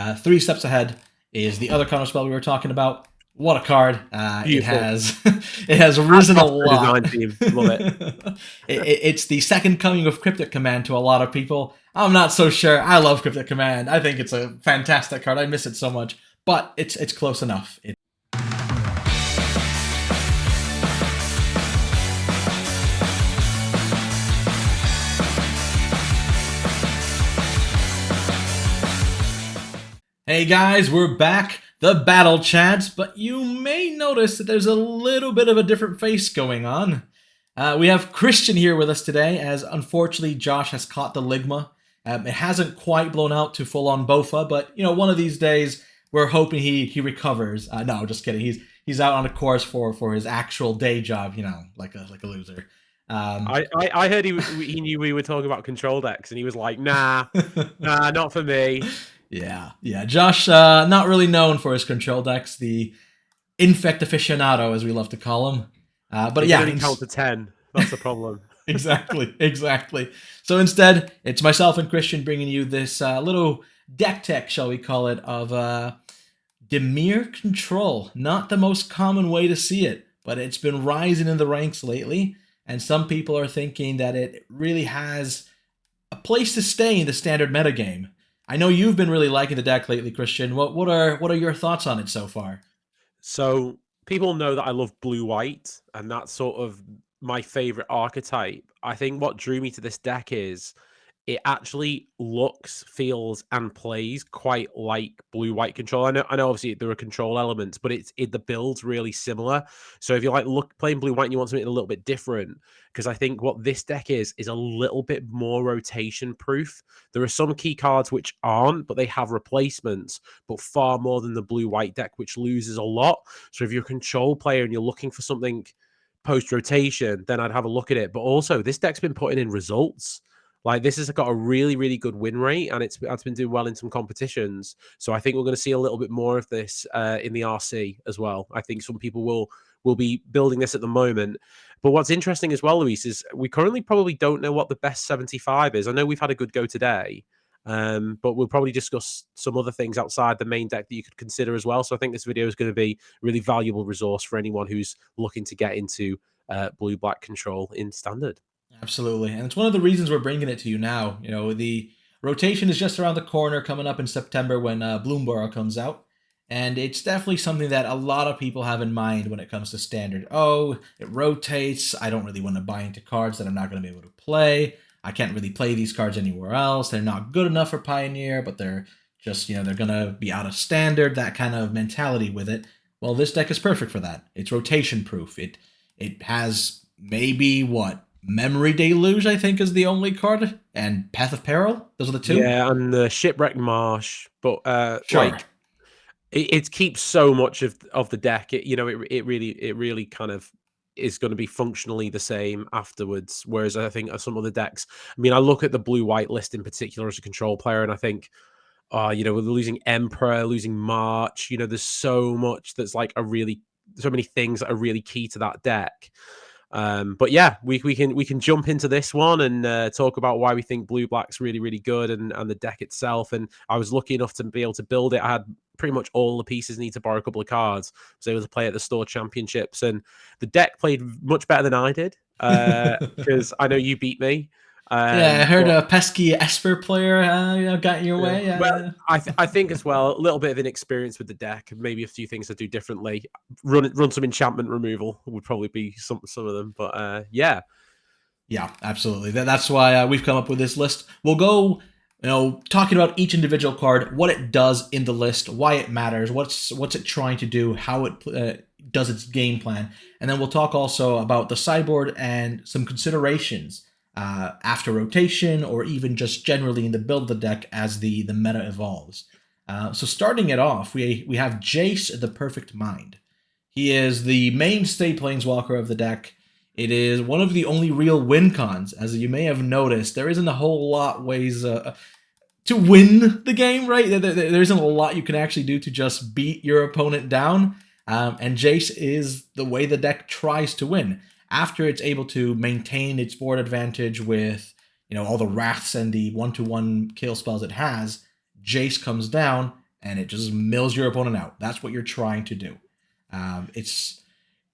3 steps ahead is the other counter spell we were talking about. What a card! It Beautiful. has it has risen a Fantastic lot. design team. Love it. It's the second coming of Cryptic Command to a lot of people. I'm not so sure. I love Cryptic Command. I think it's a fantastic card. I miss it so much, but it's close enough. Hey guys, we're back, the Battle Chads, but you may notice that there's a little bit of a different face going on. We have Christian here with us today, as unfortunately Josh has caught the Ligma. It hasn't quite blown out to full-on Bofa, but you know, one of these days we're hoping he recovers. No, just kidding. He's out on a course for his actual day job, you know, like a loser. I heard he knew we were talking about control decks, and he was like, nah, not for me. Yeah. Josh, not really known for his control decks, the infect aficionado, as we love to call him. But He yeah, can only count to 10. That's the problem. exactly. So instead, it's myself and Christian bringing you this little deck tech, shall we call it, of Dimir Control. Not the most common way to see it, but it's been rising in the ranks lately, and some people are thinking that it really has a place to stay in the standard metagame. I know you've been really liking the deck lately, Christian. What are your thoughts on it so far? So people know that I love blue-white, and that's sort of my favorite archetype. I think what drew me to this deck is it actually looks, feels, and plays quite like blue-white control. I know obviously there are control elements, but the build's really similar. So if you like playing blue-white and you want something a little bit different, because I think what this deck is a little bit more rotation-proof. There are some key cards which aren't, but they have replacements, but far more than the blue-white deck, which loses a lot. So if you're a control player and you're looking for something post-rotation, then I'd have a look at it. But also, this deck's been putting in results. Like, this has got a really, really good win rate, and it's been doing well in some competitions. So I think we're going to see a little bit more of this in the RC as well. I think some people will be building this at the moment. But what's interesting as well, Luis, is we currently probably don't know what the best 75 is. I know we've had a good go today, but we'll probably discuss some other things outside the main deck that you could consider as well. So I think this video is going to be a really valuable resource for anyone who's looking to get into blue-black control in standard. Absolutely, and it's one of the reasons we're bringing it to you now. You know, the rotation is just around the corner, coming up in September when Bloomborough comes out, and it's definitely something that a lot of people have in mind when it comes to standard. Oh, it rotates. I don't really want to buy into cards that I'm not going to be able to play. I can't really play these cards anywhere else. They're not good enough for Pioneer, but they're just, you know, they're going to be out of standard, that kind of mentality with it. Well, this deck is perfect for that. It's rotation proof. It has maybe what? Memory Deluge, I think, is the only card, and Path of Peril. Those are the two. Yeah, and the Shipwreck Marsh, but Sure. like it keeps so much of the deck. It really kind of is going to be functionally the same afterwards. Whereas I think some other decks, I mean, I look at the blue-white list in particular as a control player, and I think, we're losing Emperor, losing March. There's so much that's like so many things that are really key to that deck. But yeah, we can jump into this one and talk about why we think blue black's really, really good and the deck itself. And I was lucky enough to be able to build it. I had pretty much all the pieces, need to borrow a couple of cards. I was able to play at the store championships, and the deck played much better than I did because I know you beat me. Yeah, I heard a pesky Esper player got your way. Well, I think as well, a little bit of inexperience with the deck, maybe a few things I do differently. Run some enchantment removal would probably be some of them, but yeah. Yeah, absolutely. That's why we've come up with this list. We'll go, talking about each individual card, what it does in the list, why it matters, what's it trying to do, how it does its game plan, and then we'll talk also about the sideboard and some considerations after rotation, or even just generally in the build of the deck as the meta evolves. So starting it off, we have Jace, the Perfect Mind. He is the mainstay planeswalker of the deck. It is one of the only real win cons, as you may have noticed. There isn't a whole lot ways to win the game, right? There isn't a lot you can actually do to just beat your opponent down. And Jace is the way the deck tries to win. After it's able to maintain its board advantage with, all the wraths and the one-to-one kill spells it has, Jace comes down and it just mills your opponent out. That's what you're trying to do. It's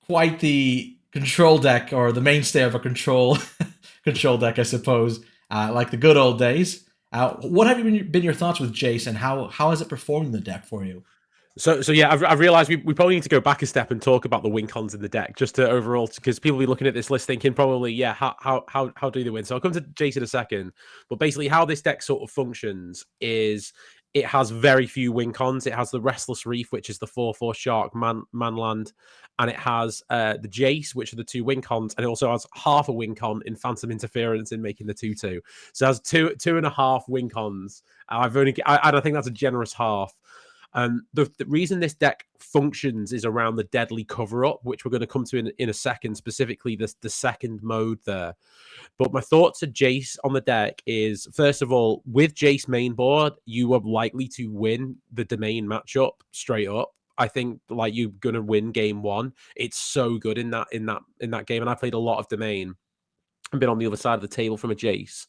quite the control deck, or the mainstay of a control deck, I suppose. Like the good old days. What have been your thoughts with Jace, and how has it performed in the deck for you? So yeah, I've realized we probably need to go back a step and talk about the win cons in the deck, just to overall, because people will be looking at this list thinking probably, yeah, how do they win? So I'll come to Jace in a second, but basically how this deck sort of functions is it has very few win cons. It has the Restless Reef, which is the 4/4 shark manland, and it has the Jace, which are the two win cons, and it also has half a win con in Phantom Interference in making the 2/2. So it has two and a half win cons. I think that's a generous half. The reason this deck functions is around the deadly cover up, which we're going to come to in a second, specifically the second mode there. But my thoughts of Jace on the deck is, first of all, with Jace main board, you are likely to win the domain matchup straight up. I think like you're gonna win game one. It's so good in that game, and I played a lot of domain and been on the other side of the table from a Jace.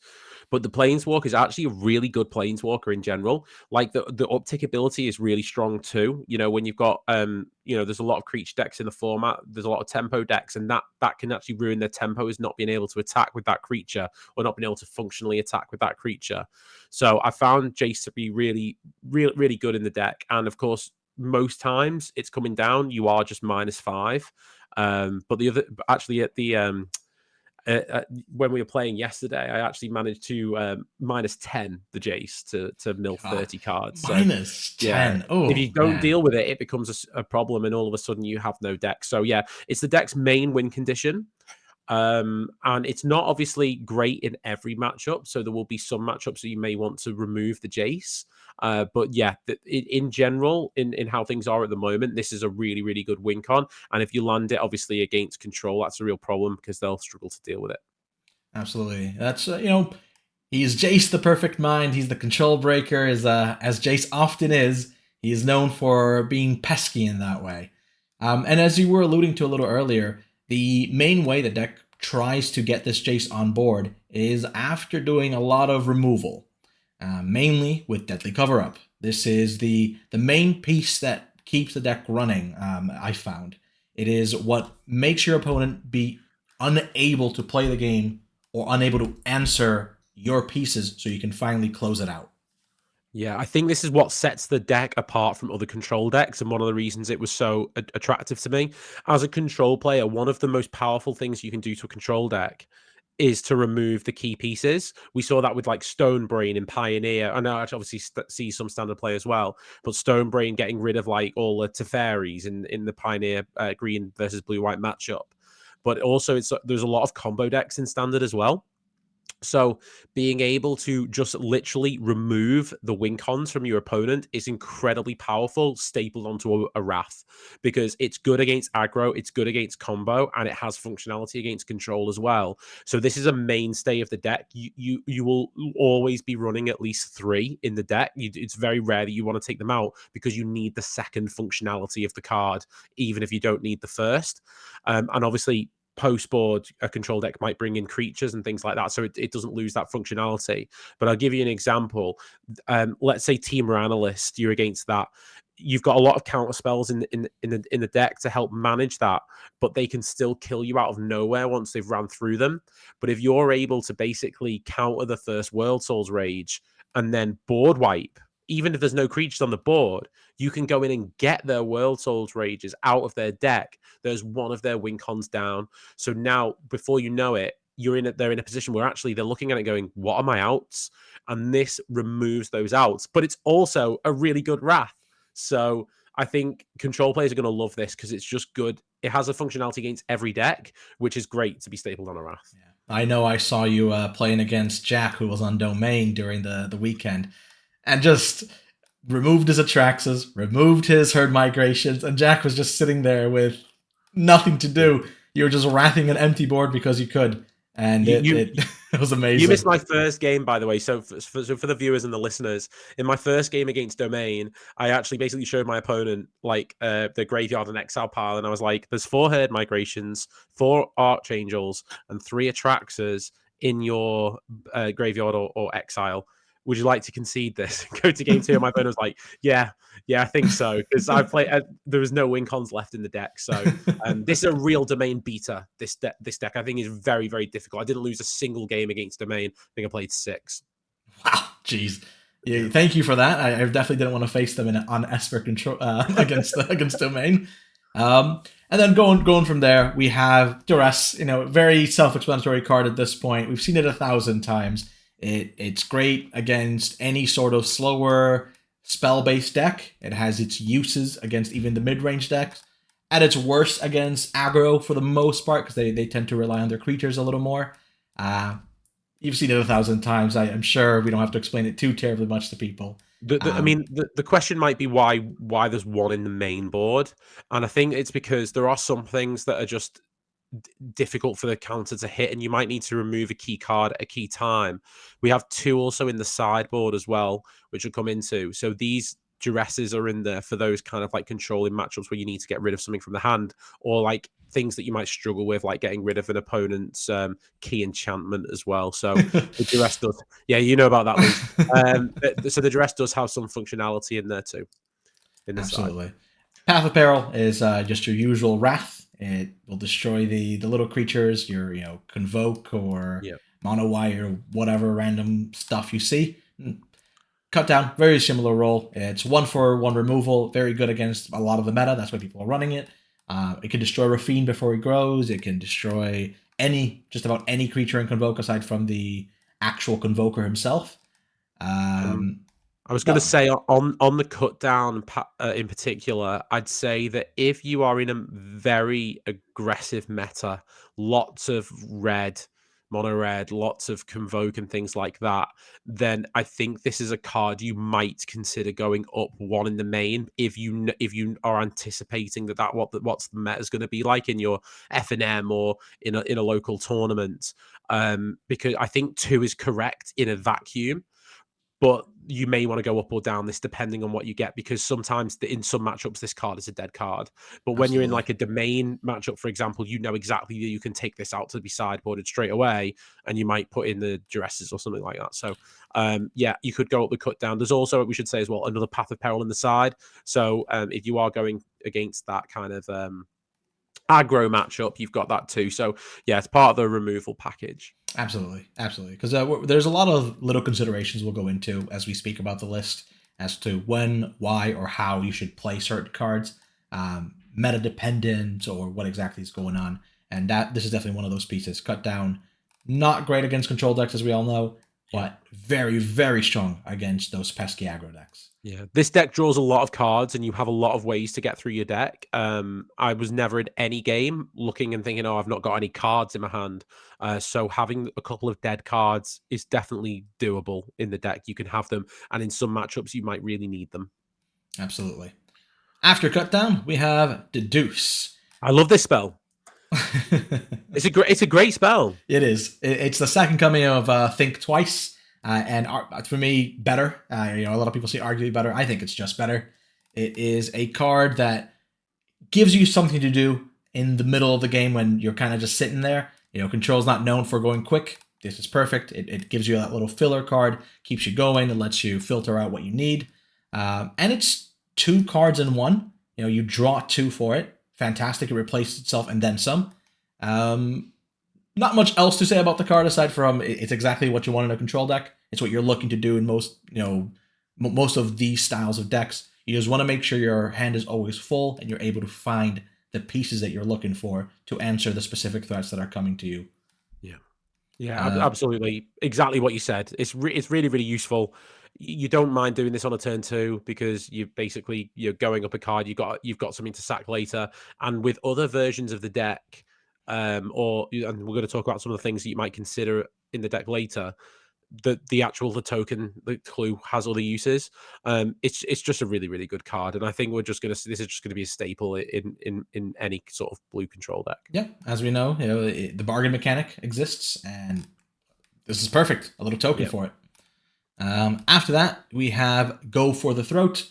But the Planeswalker is actually a really good Planeswalker in general. Like the uptick ability is really strong too. You know, when you've got there's a lot of creature decks in the format. There's a lot of tempo decks, and that can actually ruin their tempo, is not being able to attack with that creature or not being able to functionally attack with that creature. So I found Jace to be really good in the deck. And of course, most times it's coming down, you are just -5. But the other actually at the when we were playing yesterday, I actually managed to -10 the Jace to mill 30 cards. So -10. if Oh you don't man. deal with it, it becomes a problem, and all of a sudden you have no deck. So yeah, it's the deck's main win condition. And it's not obviously great in every matchup, so there will be some matchups that you may want to remove the Jace. But yeah, in general, in how things are at the moment, this is a really good win con. And if you land it obviously against control, that's a real problem because they'll struggle to deal with it. Absolutely. That's he's Jace the perfect mind. He's the control breaker, as Jace often is. He is known for being pesky in that way. And as you were alluding to a little earlier, the main way the deck tries to get this Jace on board is after doing a lot of removal, mainly with Deadly Cover Up. This is the main piece that keeps the deck running. I found it is what makes your opponent be unable to play the game or unable to answer your pieces, so you can finally close it out. Yeah, I think this is what sets the deck apart from other control decks, and one of the reasons it was so attractive to me. As a control player, one of the most powerful things you can do to a control deck is to remove the key pieces. We saw that with like Stone Brain and Pioneer. I know I obviously see some standard play as well, but Stone Brain getting rid of like all the Teferis in the Pioneer green versus blue white matchup. But also, there's a lot of combo decks in standard as well. So being able to just literally remove the win cons from your opponent is incredibly powerful, stapled onto a Wrath, because it's good against aggro, it's good against combo, and it has functionality against control as well. So this is a mainstay of the deck. You will always be running at least 3 in the deck. It's very rare that you want to take them out because you need the second functionality of the card, even if you don't need the first. And obviously, post board, a control deck might bring in creatures and things like that, so it doesn't lose that functionality. But I'll give you an example. Let's say Temur Analyst, you're against that. You've got a lot of counter spells in the deck to help manage that, but they can still kill you out of nowhere once they've ran through them. But if you're able to basically counter the first World Souls Rage and then board wipe, even if there's no creatures on the board, you can go in and get their World Souls Rages out of their deck. There's one of their win cons down. So now, before you know it, they're in a position where actually they're looking at it going, what are my outs? And this removes those outs. But it's also a really good Wrath. So I think control players are going to love this because it's just good. It has a functionality against every deck, which is great to be stapled on a Wrath. Yeah. I know I saw you playing against Jack, who was on Domain during the weekend, and just removed his Atraxas, removed his Herd Migrations, and Jack was just sitting there with nothing to do. You were just wrathing an empty board because you could, and it was amazing. You missed my first game, by the way. So for the viewers and the listeners, in my first game against Domain, I actually basically showed my opponent like the Graveyard and Exile pile, and I was like, "There's 4 Herd Migrations, 4 Archangels, and 3 Atraxas in your Graveyard or Exile. would you like to concede this? Go to game 2, and my opponent was like, yeah, I think so, because I played. There was no win cons left in the deck, so this is a real domain beater. This deck, I think, is very, very difficult. I didn't lose a single game against domain. I think I played 6. Wow, jeez. Yeah, thank you for that. I definitely didn't want to face them on Esper control against domain. And then going from there, we have duress. Very self-explanatory card at this point. We've seen it 1,000 times. It's great against any sort of slower spell-based deck. It has its uses against even the mid-range decks. At its worst against aggro for the most part, because they tend to rely on their creatures a little more. You've seen it 1,000 times. I'm sure we don't have to explain it too terribly much to people. I mean, the question might be why there's one in the main board, and I think it's because there are some things that are just difficult for the counter to hit, and you might need to remove a key card at a key time. We have 2 also in the sideboard as well, which we'll come into. So these duresses are in there for those kind of like controlling matchups where you need to get rid of something from the hand, or like things that you might struggle with, like getting rid of an opponent's key enchantment as well. So the duress does, yeah, you know about that, Luke. So the duress does have some functionality in there too. Absolutely. Side. Path of Peril is just your usual wrath. It will destroy the little creatures, your Convoke or Mono White or whatever random stuff you see. Cut down, very similar role. It's 1/1 removal, very good against a lot of the meta. That's why people are running it. It can destroy Rafine before he grows. It can destroy just about any creature in Convoke aside from the actual Convoker himself. I was going to say on the cut down in particular, I'd say that if you are in a very aggressive meta, lots of red, mono red, lots of Convoke and things like that, then I think this is a card you might consider going up 1 in the main if you are anticipating that what's the meta is going to be like in your FNM or in a local tournament. Because I think 2 is correct in a vacuum. But you may want to go up or down this depending on what you get, because sometimes in some matchups this card is a dead card. But when you're in like a domain matchup, for example, you know exactly that you can take this out to be sideboarded straight away, and you might put in the duresses or something like that. So yeah, you could go up the cut down. There's also, we should say as well, another Path of Peril in the side. So if you are going against that kind of aggro matchup, you've got that too. So yeah, it's part of the removal package. Absolutely, because there's a lot of little considerations we'll go into as we speak about the list as to when, why, or how you should play certain cards, meta dependent, or what exactly is going on. And this is definitely one of those pieces. Cut down, not great against control decks, as we all know, but very, very strong against those pesky aggro decks. Yeah, this deck draws a lot of cards, and you have a lot of ways to get through your deck. I was never in any game looking and thinking, oh, I've not got any cards in my hand. So having a couple of dead cards is definitely doable in the deck. You can have them, and in some matchups, you might really need them. Absolutely. After cut down, we have Deduce. I love this spell. It's a great spell. It is. It's the second coming of Think Twice. And for me, better. A lot of people say arguably better. I think it's just better. It is a card that gives you something to do in the middle of the game when you're kind of just sitting there. Control's not known for going quick. This is perfect. It gives you that little filler card, keeps you going, and lets you filter out what you need. And it's 2 cards in 1. You draw 2 for it. Fantastic. It replaces itself and then some. Not much else to say about the card aside from it's exactly what you want in a control deck. It's what you're looking to do in most of these styles of decks. You just want to make sure your hand is always full and you're able to find the pieces that you're looking for to answer the specific threats that are coming to you. Yeah, absolutely. Exactly what you said. It's really, really useful. You don't mind doing this on a turn 2 because you're going up a card. You've got something to sack later. And with other versions of the deck, and we're going to talk about some of the things that you might consider in the deck later. The token, the clue has other uses. It's just a really, really good card, and I think this is just going to be a staple in any sort of blue control deck. Yeah, as we know, the bargain mechanic exists, and this is perfect. A little token for it. After that, we have Go for the Throat,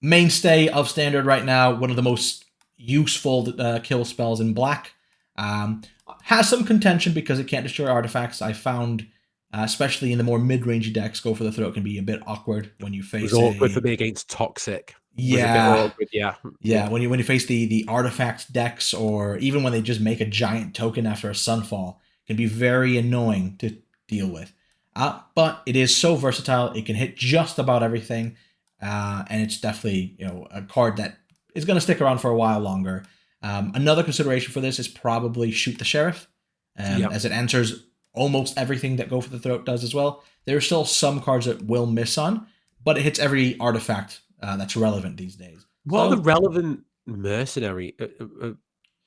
mainstay of standard right now. One of the most useful kill spells in black. Has some contention because it can't destroy artifacts. I found especially in the more mid-range decks. Go for the Throat can be a bit awkward when you It face was awkward for me against Toxic. It was a bit awkward, yeah. When you face the artifact decks, or even when they just make a giant token after a Sunfall, it can be very annoying to deal with. But it is so versatile; it can hit just about everything, and it's definitely a card that is going to stick around for a while longer. Another consideration for this is probably Shoot the Sheriff, as it answers almost everything that Go for the Throat does as well. There are still some cards that will miss on, but it hits every artifact that's relevant these days. What are the relevant mercenary,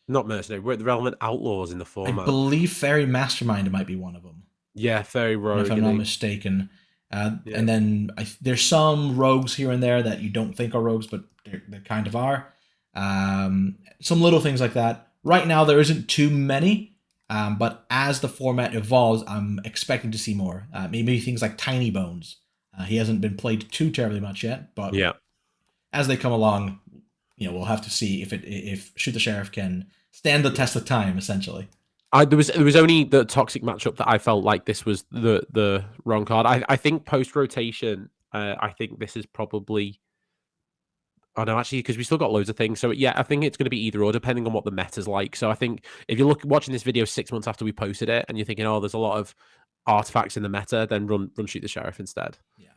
not mercenary, the relevant outlaws in the format? I believe Fairy Mastermind might be one of them. Yeah, Fairy Rogue. If I'm not mistaken. And then there's some rogues here and there that you don't think are rogues, but they kind of are. Some little things like that. Right now, there isn't too many, but as the format evolves, I'm expecting to see more. Maybe things like Tiny Bones. He hasn't been played too terribly much yet, but as they come along, we'll have to see if Shoot the Sheriff can stand the test of time, essentially. There was only the Toxic matchup that I felt like this was the wrong card. I think post rotation, I think this is probably. Oh no, actually, because we still got loads of things. So yeah, I think it's going to be either or, depending on what the meta's like. So I think if you're watching this video 6 months after we posted it, and you're thinking, oh, there's a lot of artifacts in the meta, then run Shoot the Sheriff instead. Yeah,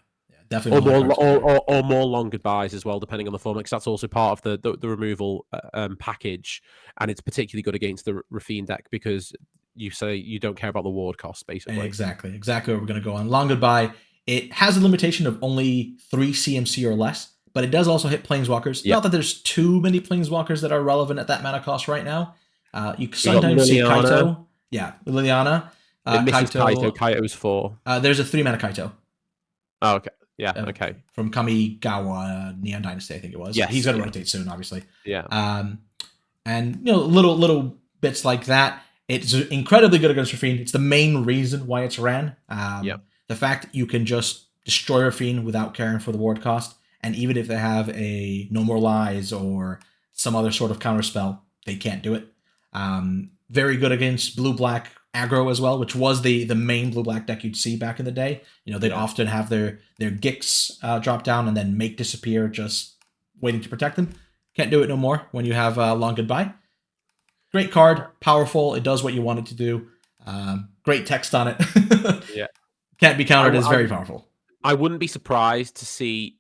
definitely. Or more long goodbyes as well, depending on the format, because that's also part of the removal package, and it's particularly good against the Rafine deck because you say you don't care about the ward cost, basically. Exactly what we're going to go on. Long Goodbye. It has a limitation of only 3 CMC or less, but it does also hit Planeswalkers. Not that there's too many Planeswalkers that are relevant at that mana cost right now. You sometimes see Kaito. Yeah, Liliana. It misses Kaito. Kaito's 4. There's a 3 mana Kaito. Oh, okay. Yeah, okay. From Kamigawa Neon Dynasty, I think it was. Yes, he's going to rotate soon, obviously. Yeah. And little bits like that. It's incredibly good against Rafine. It's the main reason why it's ran. The fact that you can just destroy Rafine without caring for the ward cost, and even if they have a No More Lies or some other sort of counterspell, they can't do it. Very good against blue-black aggro as well, which was the main blue-black deck you'd see back in the day. They'd often have their Gix drop down and then make disappear, just waiting to protect them. Can't do it no more when you have Long Goodbye. Great card, powerful. It does what you want it to do. Great text on it. Can't be countered. It's very powerful. I wouldn't be surprised to see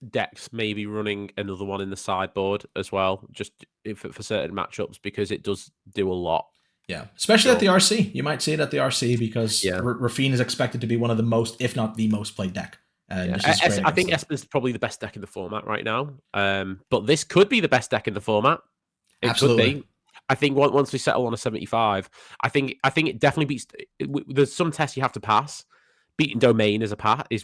decks maybe running another one in the sideboard as well, just for certain matchups, because it does do a lot. Yeah, especially at the RC. You might see it at the RC because Rafine is expected to be one of the most, if not the most played deck. I think Esper's probably the best deck in the format right now. But this could be the best deck in the format. It Absolutely. could be. I think once we settle on a 75, I think it definitely beats. There's some tests you have to pass. Beating Domain is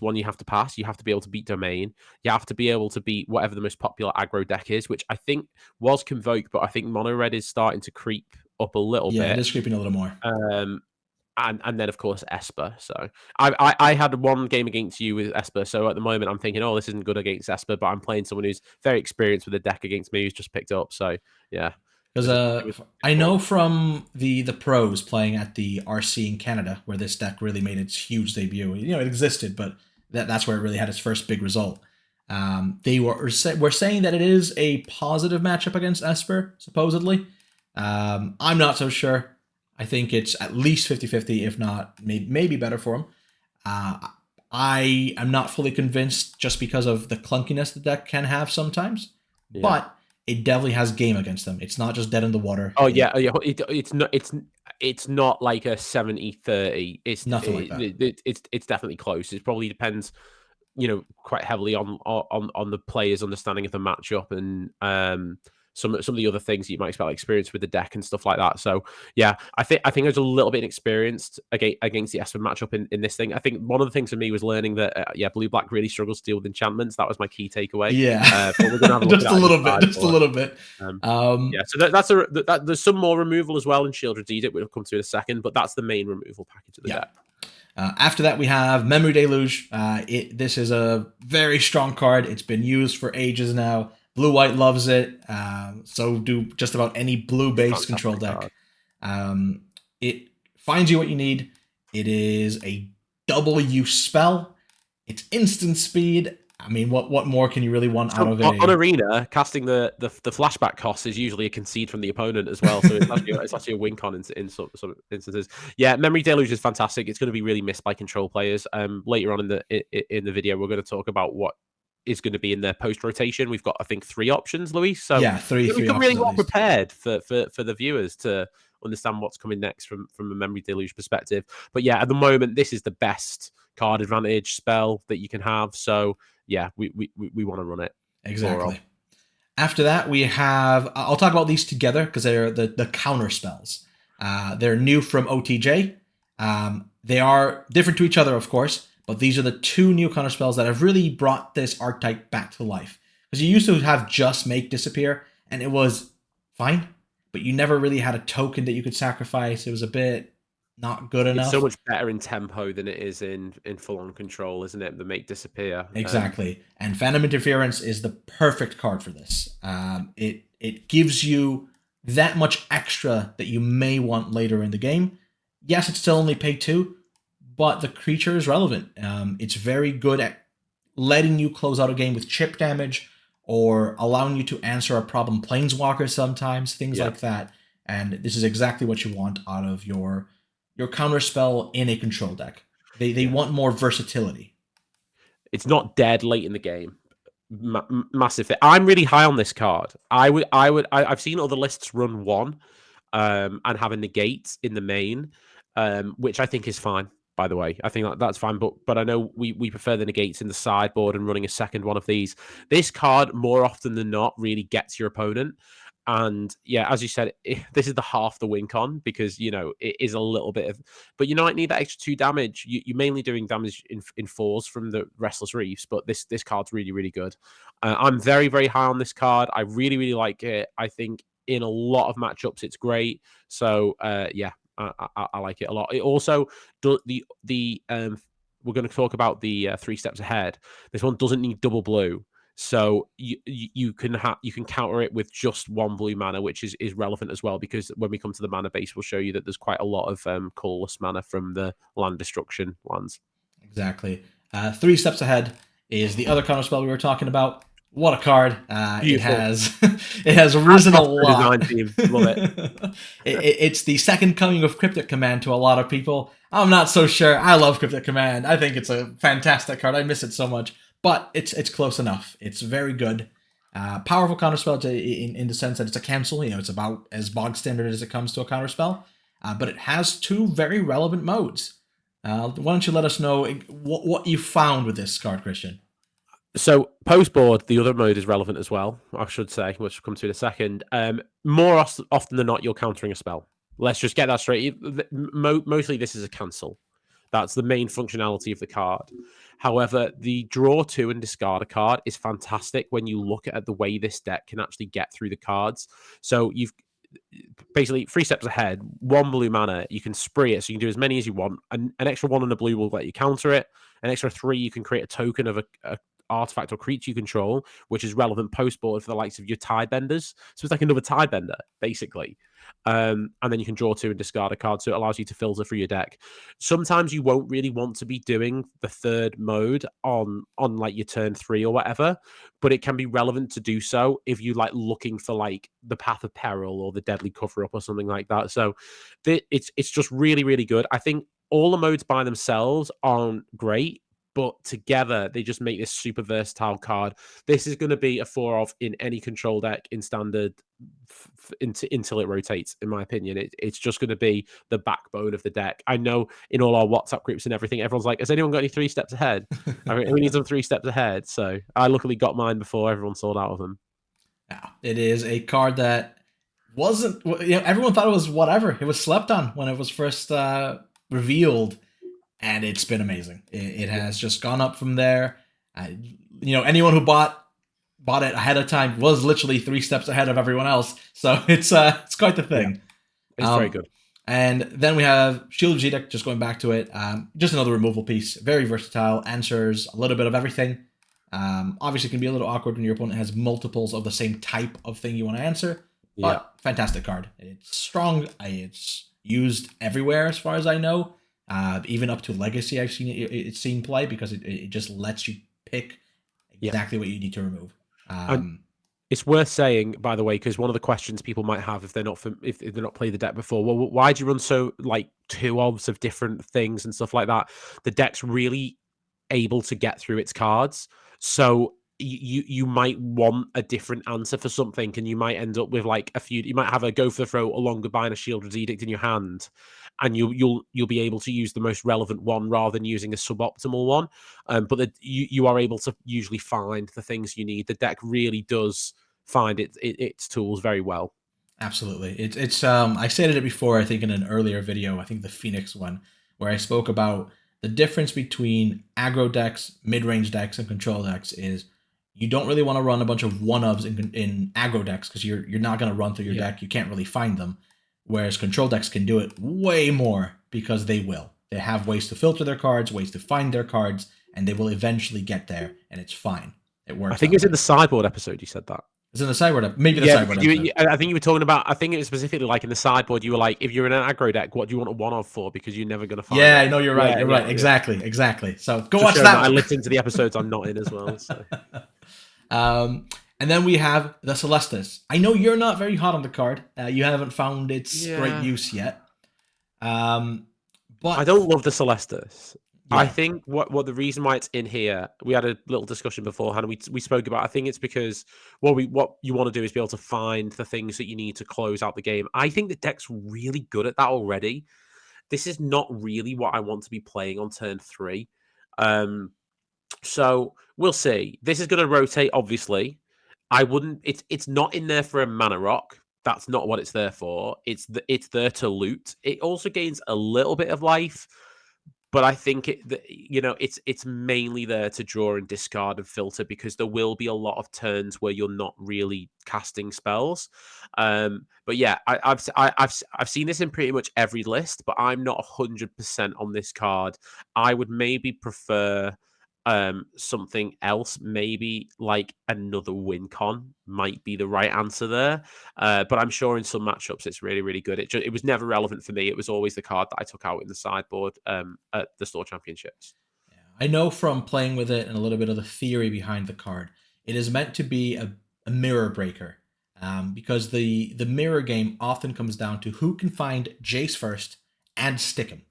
one you have to pass. You have to be able to beat Domain. You have to be able to beat whatever the most popular aggro deck is, which I think was Convoke, but I think Mono Red is starting to creep up a little bit. Yeah, it is creeping a little more. And then of course Esper. So I had one game against you with Esper. So at the moment I'm thinking, oh, this isn't good against Esper, but I'm playing someone who's very experienced with a deck against me who's just picked up. So yeah. Because I know from the pros playing at the RC in Canada, where this deck really made its huge debut. It existed, but that's where it really had its first big result. They were saying that it is a positive matchup against Esper, supposedly. I'm not so sure. I think it's at least 50-50, if not maybe better for him. I am not fully convinced just because of the clunkiness the deck can have sometimes, but it definitely has game against them. It's not just dead in the water. Oh yeah. It's not like a 70-30. It's nothing like that. It's definitely close. It probably depends, quite heavily on the player's understanding of the matchup and some of the other things that you might expect, like experience with the deck and stuff like that. So yeah, I think there's a little bit inexperienced against the Esper matchup in this thing. I think one of the things for me was learning that blue black really struggles to deal with enchantments. That was my key takeaway. Yeah, but we're gonna have a look just a little bit. So there's some more removal as well in Shieldred's Edict. We'll come to in a second, but that's the main removal package of the deck. After that, we have Memory Deluge. This is a very strong card. It's been used for ages now. Blue-white loves it. So do just about any blue-based control deck. It finds you what you need. It is a double use spell. It's instant speed. I mean, what more can you really want out of it? On Arena, casting the flashback cost is usually a concede from the opponent as well. So it's actually a win con in some instances. Yeah, Memory Deluge is fantastic. It's going to be really missed by control players. Later on in the video, we're going to talk about what is going to be in their post rotation. We've got, I think, 3 options, Luis. So yeah, three come options really well prepared for the viewers to understand what's coming next from a Memory Deluge perspective. But yeah, at the moment, this is the best card advantage spell that you can have. So yeah, we want to run it. Exactly. After that, we have... I'll talk about these together because they're the counter spells. They're new from OTJ. They are different to each other, of course, but these are the 2 new counter spells that have really brought this archetype back to life. Because you used to have just Make disappear, and it was fine, but you never really had a token that you could sacrifice. It was a bit not good enough. It's so much better in tempo than it is in full-on control, isn't it? The Make disappear. Exactly. And Phantom Interference is the perfect card for this. It gives you that much extra that you may want later in the game. Yes, it's still only pay 2, but the creature is relevant. It's very good at letting you close out a game with chip damage or allowing you to answer a problem planeswalker sometimes, things like that. And this is exactly what you want out of your counter spell in a control deck. They want more versatility. It's not dead late in the game. Massive thing. I'm really high on this card. I've seen other lists run 1 and have a negate in the main, which I think is fine. By the way, I think that's fine, but I know we prefer the negates in the sideboard and running a second one of these. This card, more often than not, really gets your opponent. And yeah, as you said, this is the half the win con because, you know, it is a little bit of... But you might need that extra 2 damage. You're mainly doing damage in 4s from the Restless Reefs, but this card's really, really good. I'm very, very high on this card. I really, really like it. I think in a lot of matchups, it's great. So yeah, I like it a lot. It also we're going to talk about the 3 steps ahead. This one doesn't need double blue, so you can counter it with just 1 blue mana, which is relevant as well because when we come to the mana base, we'll show you that there's quite a lot of colorless mana from the land destruction lands. Exactly. 3 steps ahead is the other counter spell we were talking about. What a card! It has risen a lot. Love it. It's the second coming of Cryptic Command to a lot of people. I'm not so sure. I love Cryptic Command. I think it's a fantastic card. I miss it so much, but it's close enough. It's very good. Powerful counterspell in the sense that it's a cancel. You know, it's about as bog standard as it comes to a counterspell. But it has 2 very relevant modes. Why don't you let us know what you found with this card, Christian? So post board, the other mode is relevant as well, I should say, which we'll come to in a second. More often than not, you're countering a spell. Let's just get that straight. Mostly this is a cancel. That's the main functionality of the card. However, the draw 2 and discard a card is fantastic when you look at the way this deck can actually get through the cards. So you've basically 3 steps ahead, 1 blue mana, you can spree it, so you can do as many as you want. An extra 1 on the blue will let you counter it. An extra 3, you can create a token of a artifact or creature you control, which is relevant post board for the likes of your tide benders. So it's like another tide bender, basically. And then you can draw 2 and discard a card, so it allows you to filter through your deck. Sometimes you won't really want to be doing the 3rd mode on like your turn 3 or whatever, but it can be relevant to do so if you like looking for like the Path of Peril or the Deadly Cover Up or something like that. So it's just really, really good. I think all the modes by themselves aren't great, but together they just make this super versatile card. This is going to be a 4 of in any control deck in standard until it rotates, in my opinion. It's just going to be the backbone of the deck. I know in all our WhatsApp groups and everything, everyone's like, has anyone got any 3 steps ahead? I mean, we need some 3 steps ahead. So I luckily got mine before everyone sold out of them. Yeah, it is a card that wasn't, everyone thought it was whatever. It was slept on when it was first revealed. And it's been amazing. It has just gone up from there. Anyone who bought it ahead of time was literally 3 steps ahead of everyone else. So it's quite the thing. Yeah. It's very good. And then we have Shield G-Deck, just going back to it. Just another removal piece. Very versatile. Answers a little bit of everything. Obviously, it can be a little awkward when your opponent has multiples of the same type of thing you want to answer. But fantastic card. It's strong. It's used everywhere as far as I know. Even up to Legacy, I've seen it's seen play because it just lets you pick Yeah. exactly what you need to remove. And it's worth saying, by the way, because one of the questions people might have if they're not if they're not played the deck before, well, why do you run so like two obs of different things and stuff like that? The deck's really able to get through its cards, so you might want a different answer for something, and you might end up with like a few. You might have a go for the throw, a Long Goodbye, and a Shieldred's Edict in your hand, and you'll be able to use the most relevant one rather than using a suboptimal one. But you are able to usually find the things you need. The deck really does find its tools very well. Absolutely. It's I stated it before, I think in an earlier video, I think the Phoenix one, where I spoke about the difference between aggro decks, mid-range decks, and control decks is you don't really want to run a bunch of one-ofs in aggro decks because you're not going to run through your deck. You can't really find them. Whereas control decks can do it way more because they will. They have ways to filter their cards, ways to find their cards, and they will eventually get there, and it's fine. It works. I think it's in the sideboard episode you said that. It's in the sideboard, maybe the sideboard episode. I think you were talking about. I think it was specifically like in the sideboard. You were like, if you're in an aggro deck, what do you want a one of for? Because you're never going to find. Yeah, it. I know you're right. Yeah, you're yeah, right. yeah. Exactly. So go Just watch that. I listened to the episodes I'm not in as well. So. And then we have the Celestus. I know you're not very hot on the card. You haven't found its great use yet. But I don't love the Celestus. Yeah. I think what the reason why it's in here, we had a little discussion beforehand. We spoke about. I think it's because what you want to do is be able to find the things that you need to close out the game. I think the deck's really good at that already. This is not really what I want to be playing on turn 3. So we'll see. This is going to rotate, obviously. I wouldn't. It's not in there for a mana rock. That's not what it's there for. It's there to loot. It also gains a little bit of life. But I think it's mainly there to draw and discard and filter because there will be a lot of turns where you're not really casting spells. But yeah, I've seen this in pretty much every list, but I'm not 100% on this card. I would maybe prefer something else, maybe like another win con might be the right answer there. But I'm sure in some matchups it's really, really good. It was never relevant for me. It was always the card that I took out in the sideboard at the store championships. Yeah, I know from playing with it and a little bit of the theory behind the card, it is meant to be a mirror breaker. Because the mirror game often comes down to who can find Jace first and stick him.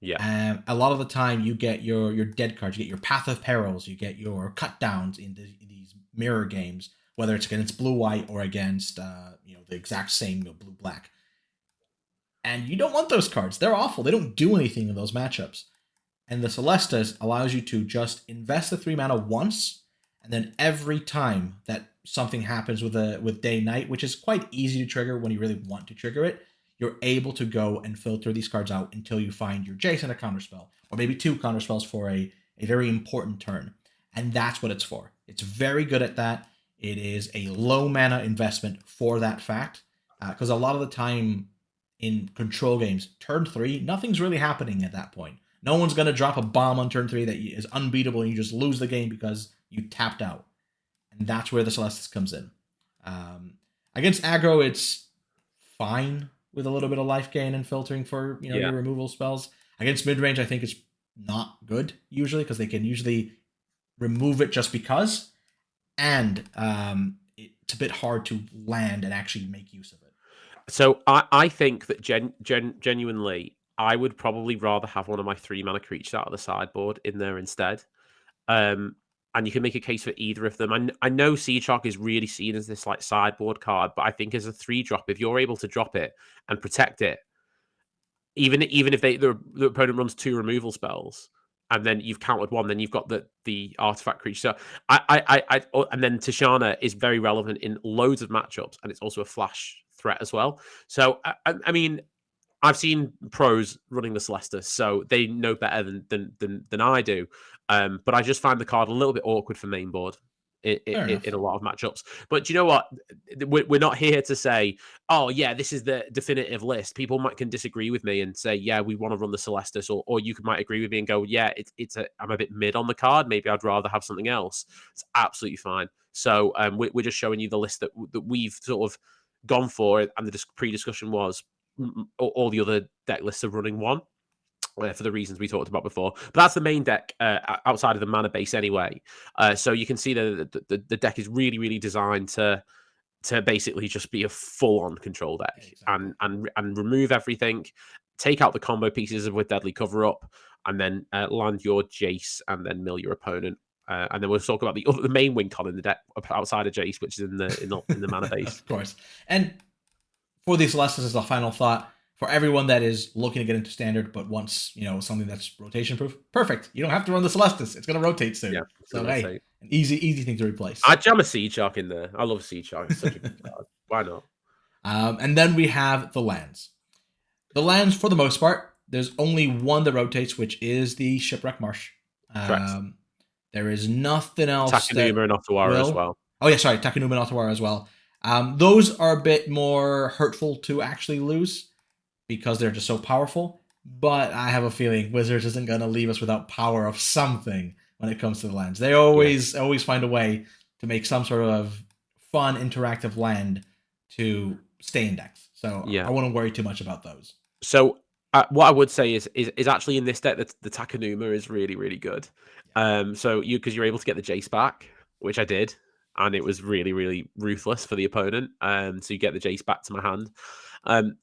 Yeah. A lot of the time you get your dead cards, you get your Path of Perils, you get your cut downs in these mirror games, whether it's against blue-white or against the exact same blue-black. And you don't want those cards. They're awful. They don't do anything in those matchups. And the Celestus allows you to just invest the 3 mana once, and then every time that something happens with day-night, which is quite easy to trigger when you really want to trigger it, you're able to go and filter these cards out until you find your Jace and a counterspell, or maybe 2 counterspells for a very important turn. And that's what it's for. It's very good at that. It is a low mana investment for that fact, because a lot of the time in control games, turn 3, nothing's really happening at that point. No one's going to drop a bomb on turn 3 that is unbeatable and you just lose the game because you tapped out. And that's where the Celestus comes in. Against aggro, it's fine with a little bit of life gain and filtering for your removal spells. Against mid-range, I think it's not good usually because they can usually remove it just because, and it's a bit hard to land and actually make use of it. So I think that genuinely, I would probably rather have one of my 3 mana creatures out of the sideboard in there instead. And you can make a case for either of them. I know Seachark is really seen as this like sideboard card, but I think as a 3-drop, if you're able to drop it and protect it, even if the opponent runs 2 removal spells and then you've countered 1, then you've got the artifact creature. So and then Tishana is very relevant in loads of matchups, and it's also a flash threat as well. So I mean, I've seen pros running the Celestus, so they know better than I do. But I just find the card a little bit awkward for main board in a lot of matchups. But do you know what? We're not here to say, oh, yeah, this is the definitive list. People can disagree with me and say, yeah, we want to run the Celestus. Or you might agree with me and go, yeah, I'm a bit mid on the card. Maybe I'd rather have something else. It's absolutely fine. So we're just showing you the list that we've sort of gone for. And the pre-discussion was all the other deck lists are running one. for the reasons we talked about before. But that's the main deck outside of the mana base anyway. So you can see that the deck is really, really designed to basically just be a full-on control deck. Exactly. And remove everything, take out the combo pieces with Deadly Cover-Up, and then land your Jace and then mill your opponent. And then we'll talk about the main win con in the deck outside of Jace, which is in the mana base. Of course. And for these Celestus, as a final thought, for everyone that is looking to get into standard but wants, something that's rotation proof, perfect. You don't have to run the Celestus. It's going to rotate soon. Yeah, so hey, an easy thing to replace. I'd jam a Siege Shark in there. I love Siege Shark. It's such a good card. Why not? And then we have the lands. The lands, for the most part, there's only one that rotates, which is the Shipwreck Marsh. Correct. There is nothing else. Takenuma and Otawara as well. Oh yeah, sorry, Takenuma and Otawara as well. Those are a bit more hurtful to actually lose because they're just so powerful. But I have a feeling Wizards isn't going to leave us without power of something when it comes to the lands. They always find a way to make some sort of fun, interactive land to stay in decks. So I wouldn't worry too much about those. So what I would say is actually in this deck, the Takenuma is really, really good. So because you're able to get the Jace back, which I did, and it was really, really ruthless for the opponent. So you get the Jace back to my hand.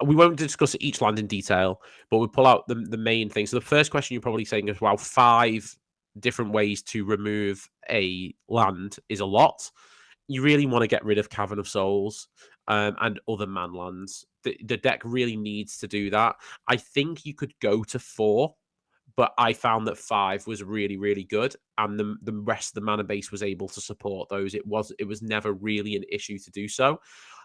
We won't discuss each land in detail, but we'll pull out the main thing. So the first question you're probably saying is, wow, 5 different ways to remove a land is a lot. You really want to get rid of Cavern of Souls and other man lands. The deck really needs to do that. I think you could go to 4, but I found that 5 was really, really good, and the rest of the mana base was able to support those. It was never really an issue to do so.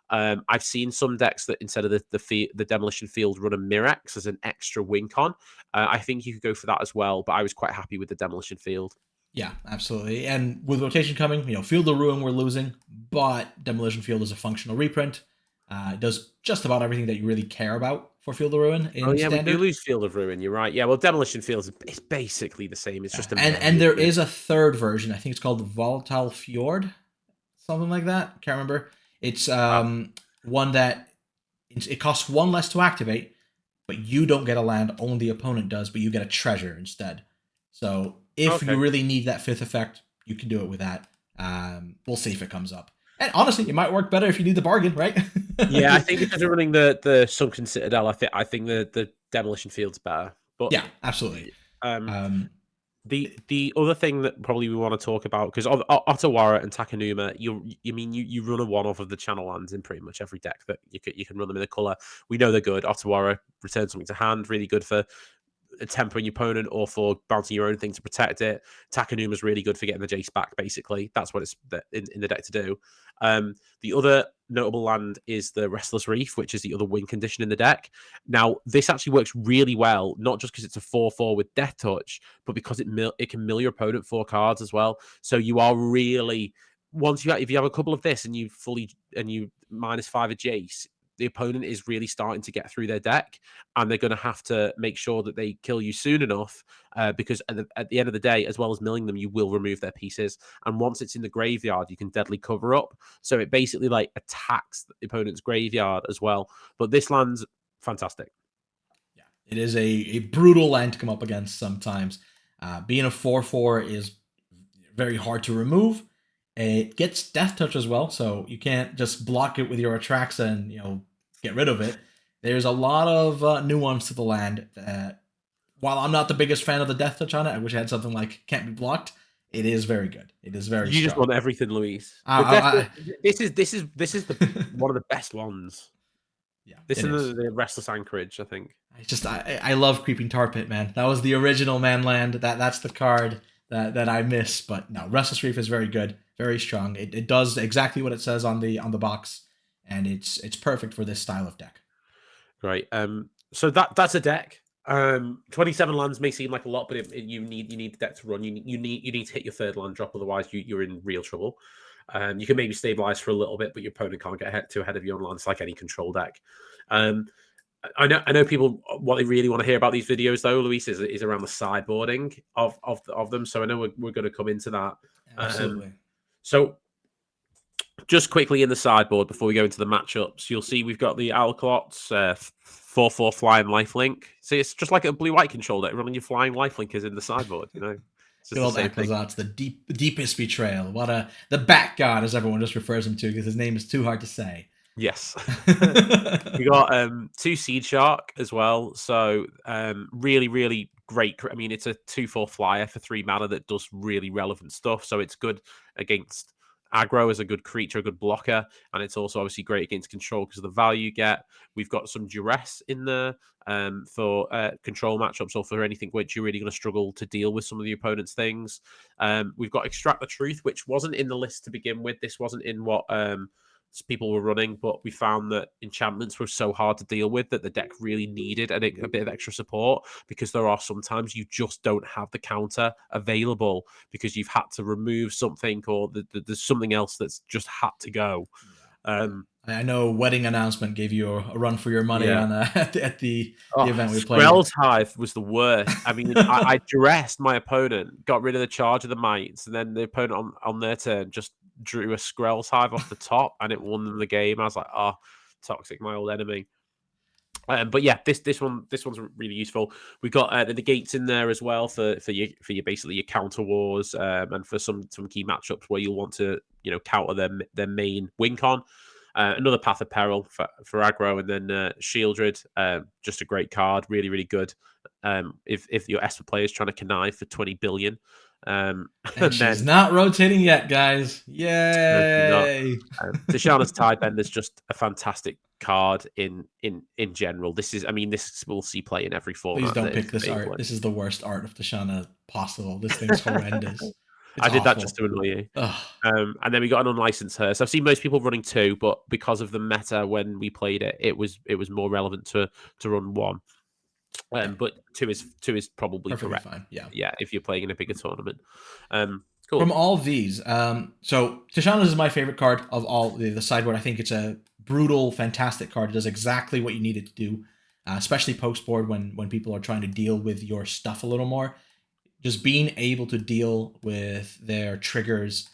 I've seen some decks that instead of the Demolition Field run a Mirex as an extra win con. I think you could go for that as well, but I was quite happy with the Demolition Field. Yeah, absolutely. And with rotation coming, Field of Ruin we're losing, but Demolition Field is a functional reprint. It does just about everything that you really care about for Field of Ruin in standard. We do lose Field of Ruin, you're right. Yeah, well, Demolition Field is basically the same. It's just a... And there is a third version. I think it's called Volatile Fjord, something like that. Can't remember. It's one that it costs 1 less to activate, but you don't get a land, only the opponent does, but you get a treasure instead. So if you really need that 5th effect, you can do it with that. We'll see if it comes up. And honestly, it might work better if you need the bargain, right? Yeah, I think because we're running the Sunken Citadel, I think the Demolition Field's better. But yeah, absolutely. The other thing that probably we want to talk about, because Otawara and Takenuma, you run a one-off of the channel lands in pretty much every deck that you can run them in a color. We know they're good. Otawara returns something to hand, really good for tempering your opponent or for bouncing your own thing to protect it. Takenuma is really good for getting the Jace back, basically. That's what it's in the deck to do. The other notable land is the Restless Reef, which is the other win condition in the deck. Now, this actually works really well, not just because it's a 4/4 with Death Touch, but because it can mill your opponent 4 cards as well. So you are really... if you have a couple of this and you -5 a Jace, the opponent is really starting to get through their deck, and they're going to have to make sure that they kill you soon enough, because at the end of the day, as well as milling them, you will remove their pieces. And once it's in the graveyard, you can Deadly Cover Up. So it basically attacks the opponent's graveyard as well. But this land's fantastic. Yeah, it is a brutal land to come up against sometimes. Being a 4/4 is very hard to remove. It gets Death Touch as well, so you can't just block it with your Atraxa and get rid of it. There's a lot of nuance to the land. While I'm not the biggest fan of the Death Touch on it, I wish I had something like Can't Be Blocked. It is very good. It is very. You just want everything, Luis. This is one of the best ones. Yeah, this is the Restless Anchorage, I think. I love Creeping Tar Pit, man. That was the original man land. That's the card that I miss. But no, Restless Reef is very good. Very strong. It does exactly what it says on the box, and it's perfect for this style of deck. Great. So that's a deck. 27 lands may seem like a lot, but you need the deck to run. You need to hit your 3rd land drop, otherwise you're in real trouble. You can maybe stabilize for a little bit, but your opponent can't get ahead of you on lands like any control deck. I know people, what they really want to hear about these videos though, Luis, is around the sideboarding of them. So I know we're going to come into that. Absolutely. So just quickly in the sideboard before we go into the matchups, you'll see we've got the Alcalots, 4/4 flying lifelink. See, it's just like a blue-white control deck. Running your flying lifelink is in the sideboard. You know, it's just Good the old same thing. Ecclesarts, the deepest betrayal. What the Bat God, as everyone just refers him to, because his name is too hard to say. Yes. We got 2 Seed Shark as well. So really, really great. I mean, it's a 2/4 flyer for 3 mana that does really relevant stuff. So it's good against aggro as a good creature, a good blocker, and it's also obviously great against control because of the value you get. We've got some duress in there for control matchups or for anything which you're really going to struggle to deal with some of the opponent's things. We've got Extract the Truth, which wasn't in the list to begin with. This wasn't in what people were running, but we found that enchantments were so hard to deal with that the deck really needed a bit of extra support, because there are sometimes you just don't have the counter available because you've had to remove something, or there's something else that's just had to go. I know Wedding Announcement gave you a run for your money on at the event we played. Skrell's Hive was the worst. I mean, I duressed my opponent, got rid of the charge of the mites, and then the opponent on their turn just drew a Skrell's Hive off the top, and it won them the game. I was like, oh, toxic, my old enemy. But yeah, this one's really useful. We got the gates in there as well for your basically your counter wars, and for some key matchups where you'll want to counter their main win con. Another Path of Peril for aggro, and then Shieldred, just a great card, really, really good. If your Esper player is trying to connive for 20 billion. And she's not rotating yet, guys. Yay! Tishana's Tidebender is just a fantastic card in general. This we'll see play in every format. Please don't pick this art. This is the worst art of Tishana possible. This thing's horrendous. I did that just to annoy you. And then we got an unlicensed her. So I've seen most people running 2, but because of the meta when we played it, it was more relevant to run 1. But 2 is probably perfectly correct. Fine. Yeah, if you're playing in a bigger tournament. Cool. From all these, so Tishana's is my favorite card of all the sideboard. I think it's a brutal, fantastic card. It does exactly what you need it to do, especially post board when people are trying to deal with your stuff a little more. Just being able to deal with their triggers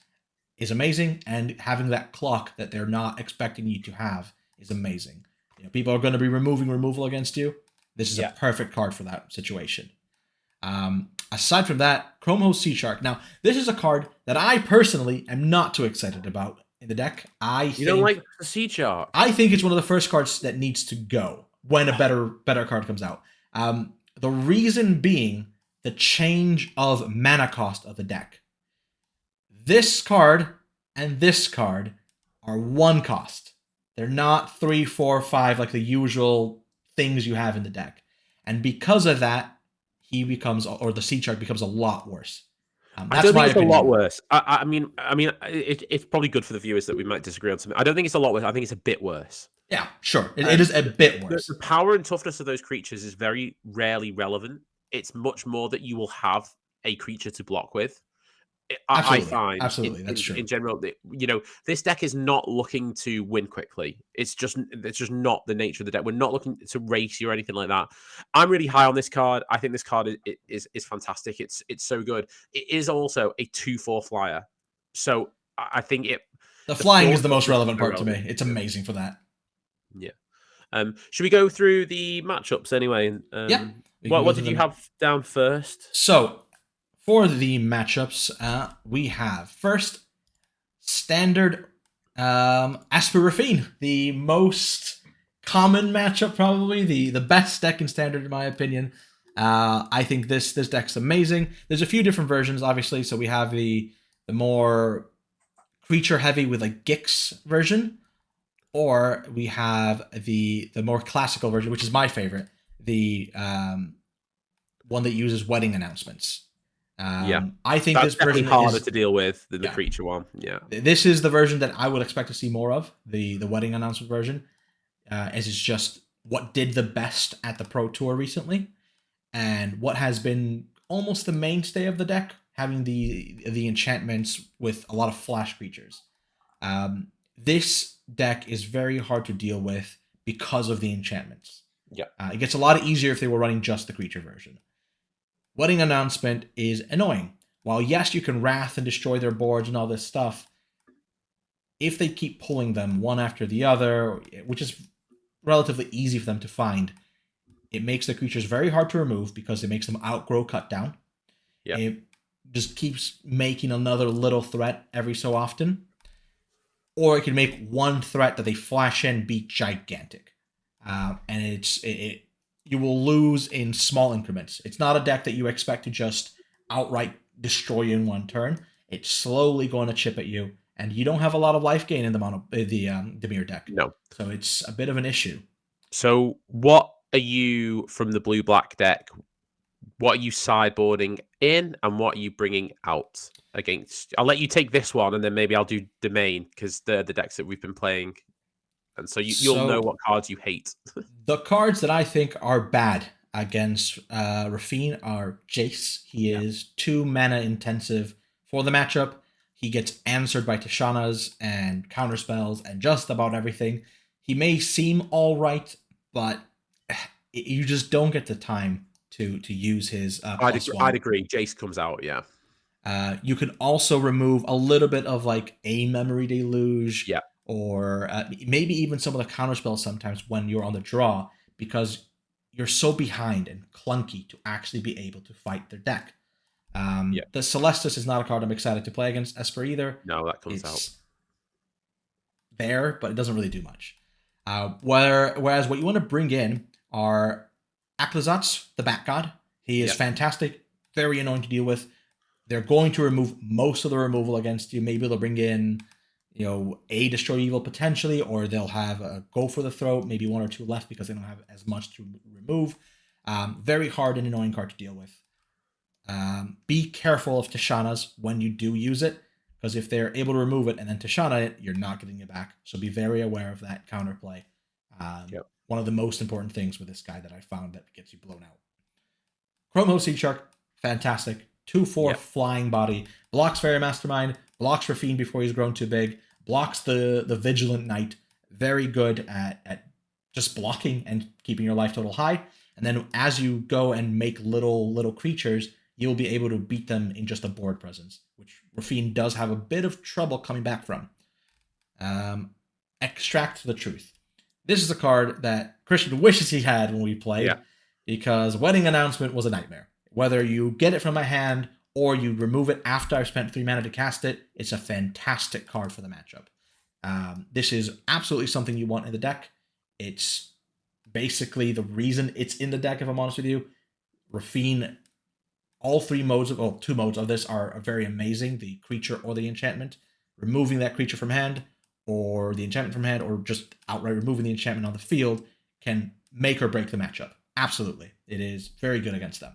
is amazing, and having that clock that they're not expecting you to have is amazing. People are going to be removing removal against you. This is a perfect card for that situation. Aside from that, Chrome Host Sea Shark. Now, this is a card that I personally am not too excited about in the deck. You don't like the Sea Shark? I think it's one of the first cards that needs to go when a better card comes out. The reason being the change of mana cost of the deck. This card and this card are 1 cost. They're not 3, 4, 5 like the usual things you have in the deck. And because of that, the Sea Shark becomes a lot worse. That's I don't think it's opinion. a lot worse. I mean, it's probably good for the viewers that we might disagree on something. I don't think it's a lot worse. I think it's a bit worse. Yeah, sure. It is a bit worse. The power and toughness of those creatures is very rarely relevant. It's much more that you will have a creature to block with. I find absolutely that's true. In general, this deck is not looking to win quickly. It's just not the nature of the deck. We're not looking to race you or anything like that. I'm really high on this card. I think this card is fantastic. It's so good. It is also a 2/4 flyer, so I think the flying is the most relevant part to me. It's amazing for that. Yeah. Should we go through the matchups anyway? Yeah. What did you have down first? So, for the matchups, we have first standard Asperafine, the most common matchup, probably the best deck in standard in my opinion. I think this deck's amazing. There's a few different versions, obviously. So we have the more creature heavy with a Gix version, or we have the more classical version, which is my favorite, the one that uses Wedding Announcements. I think that's this version harder to deal with than the creature one. Yeah, this is the version that I would expect to see more of, the Wedding Announcement version, as it's just what did the best at the Pro Tour recently, and what has been almost the mainstay of the deck, having the enchantments with a lot of flash creatures. This deck is very hard to deal with because of the enchantments. Yeah, it gets a lot easier if they were running just the creature version. Wedding Announcement is annoying. While yes, you can wrath and destroy their boards and all this stuff, if they keep pulling them one after the other, which is relatively easy for them to find, It makes the creatures very hard to remove because it makes them outgrow cut down. Yeah. It just keeps making another little threat every so often. Or it can make one threat that they flash in be gigantic. And you will lose in small increments. It's not a deck that you expect to just outright destroy you in one turn. It's slowly going to chip at you, and you don't have a lot of life gain in the Dimir deck. No. So it's a bit of an issue. So what are you from the blue-black deck? What are you sideboarding in, and what are you bringing out against? I'll let you take this one, and then maybe I'll do Domain, because they're the decks that we've been playing. And so you'll know what cards you hate. The cards that I think are bad against Rafine are Jace. He is 2 mana intensive for the matchup. He gets answered by Tishanas and counterspells and just about everything. He may seem all right, but you just don't get the time to use his I'd agree. Jace comes out, yeah. You can also remove a little bit of like a memory deluge, yeah, or maybe even some of the counterspells sometimes when you're on the draw, because you're so behind and clunky to actually be able to fight their deck. The Celestus is not a card I'm excited to play against Esper either. No, that comes out there, but it doesn't really do much. Whereas what you want to bring in are Aklazatz, the Bat God. He is fantastic, very annoying to deal with. They're going to remove most of the removal against you. Maybe they'll bring in, a Destroy Evil potentially, or they'll have a Go for the Throat, maybe 1 or 2 left because they don't have as much to remove. Very hard and annoying card to deal with. Be careful of Tishana's when you do use it, because if they're able to remove it and then Tishana it, you're not getting it back. So be very aware of that counterplay. One of the most important things with this guy that I found that gets you blown out. Chromo Sea Shark, fantastic. 2/4 flying body, blocks Fairy Mastermind, blocks Rafine before he's grown too big, blocks the Vigilant Knight. Very good at just blocking and keeping your life total high. And then as you go and make little creatures, you'll be able to beat them in just a board presence, which Rafine does have a bit of trouble coming back from. Extract the Truth. This is a card that Christian wishes he had when we played, because Wedding Announcement was a nightmare. Whether you get it from my hand or you remove it after I've spent 3 mana to cast it, it's a fantastic card for the matchup. This is absolutely something you want in the deck. It's basically the reason it's in the deck, if I'm honest with you. Rafine, all 2 modes of this are very amazing, the creature or the enchantment. Removing that creature from hand, or the enchantment from hand, or just outright removing the enchantment on the field can make or break the matchup. Absolutely. It is very good against them.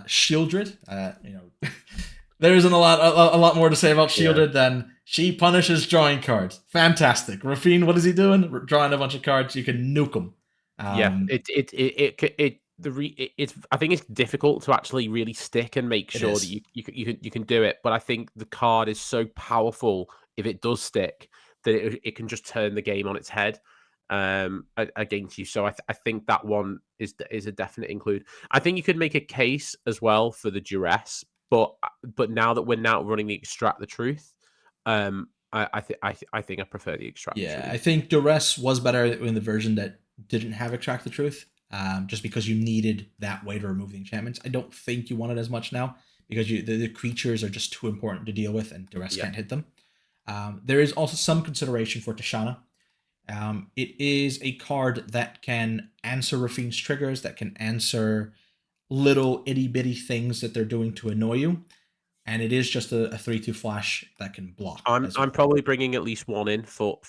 Shieldred, there isn't a lot more to say about Shieldred than she punishes drawing cards. Fantastic. Rafine, what is he doing? Drawing a bunch of cards. You can nuke them. I think it's difficult to actually really stick and make sure that you can do it. But I think the card is so powerful if it does stick that it can just turn the game on its head against you. So I think that one is a definite include. I think you could make a case as well for the duress, but now that we're now running the Extract the Truth, I think I prefer the Extract. Yeah, I think duress was better in the version that didn't have Extract the Truth, just because you needed that way to remove the enchantments. I don't think you want it as much now because the creatures are just too important to deal with, and duress can't hit them. There is also some consideration for Tishana. It is a card that can answer Rafine's triggers, that can answer little itty-bitty things that they're doing to annoy you, and it is just a 3/2 flash that can block. I'm probably bringing at least one in for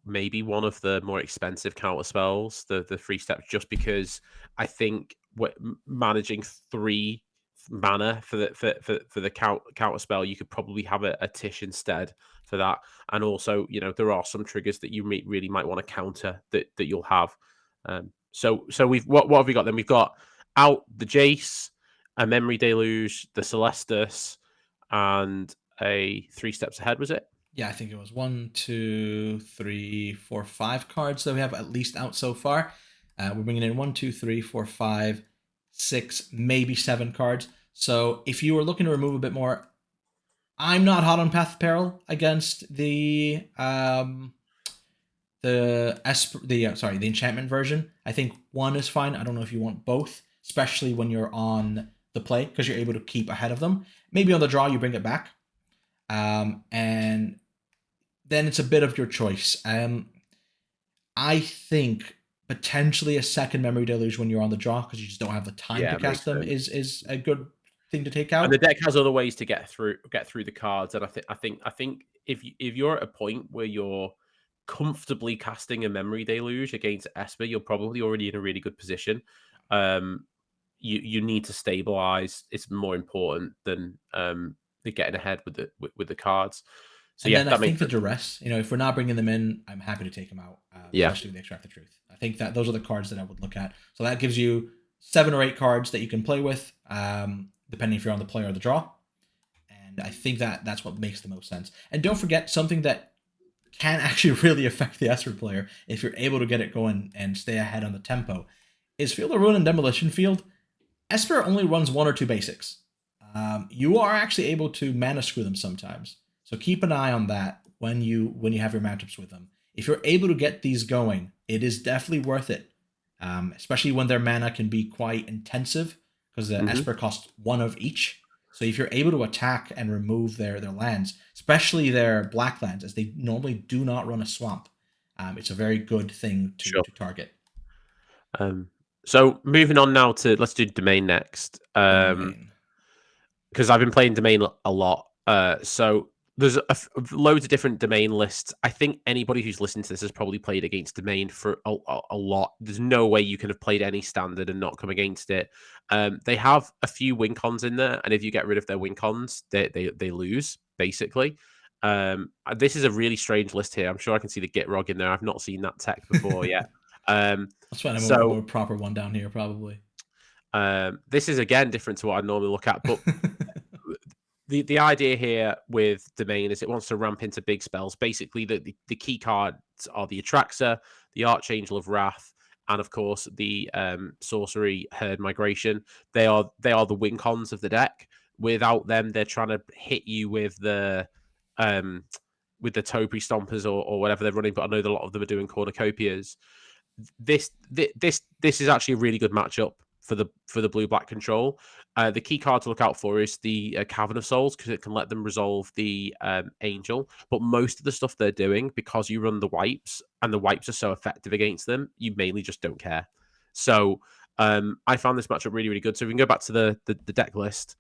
maybe one of the more expensive counter spells, the 3 steps, just because I think managing 3 mana for the counter spell, you could probably have a Tish instead for that. And also, there are some triggers that you really might want to counter that you'll have. So we've what have we got then? We've got out the Jace, a Memory Deluge, the Celestus, and a 3 steps ahead, was it? Yeah, I think it was 1, 2, 3, 4, 5 cards that we have at least out so far. We're bringing in 1, 2, 3, 4, 5, 6, maybe 7 cards. So if you were looking to remove a bit more, I'm not hot on Path of Peril against the the enchantment version. I think one is fine. I don't know if you want both, especially when you're on the play because you're able to keep ahead of them. Maybe on the draw you bring it back, and then it's a bit of your choice. I think potentially a second memory deluge when you're on the draw because you just don't have the time Yeah, to it cast makes them sense. is a good thing to take And the out. deck has other ways to get through the cards, and I think if you're at a point where you're comfortably casting a memory deluge against Esper, you're probably already in a really good position. Um, you need to stabilize. It's more important than the getting ahead with the cards. So And yeah, then I that think makes the sense. duress, if we're not bringing them in, I'm happy to take them out, Yeah, especially with the extract the truth. I think that those are the cards that I would look at. So that gives you 7 or 8 cards that you can play with, depending if you're on the play or the draw. And I think that that's what makes the most sense. And don't forget something that can actually really affect the Esper player if you're able to get it going and stay ahead on the tempo is Field of Ruin and Demolition Field. Esper only runs 1 or 2 basics. You are actually able to mana screw them sometimes, so keep an eye on that when you have your matchups with them. If you're able to get these going, it is definitely worth it, especially when their mana can be quite intensive because the hmm Esper costs 1 of each. So if you're able to attack and remove their lands, especially their black lands, as they normally do not run a swamp, it's a very good thing to sure. to target. Um, so moving on now to let's do domain next. Domain. Because I've been playing domain a lot. So there's loads of different domain lists. I think anybody who's listened to this has probably played against domain for a lot. There's no way you can have played any standard and not come against it. They have a few win cons in there, and if you get rid of their win cons, they lose basically. This is a really strange list here. I'm sure I can see the Gitrog in there. I've not seen that tech before yet. Um, Let's find a so more proper one down here, probably. this is again different to what I normally look at, but the idea here with domain is it wants to ramp into big spells. Basically, the key cards are the Atraxa, the Archangel of Wrath, and of course the sorcery herd migration. They are the win cons of the deck. Without them, they're trying to hit you um with the Topiary Stompers or whatever they're running. But I know that a lot of them are doing cornucopias. This is actually a really good matchup for the blue black control. The key card to look out for is the Cavern of Souls because it can let them resolve the Angel. But most of the stuff they're doing, because you run the wipes and the wipes are so effective against them, you mainly just don't care. So I found this matchup really, really good. So we can go back to the deck list.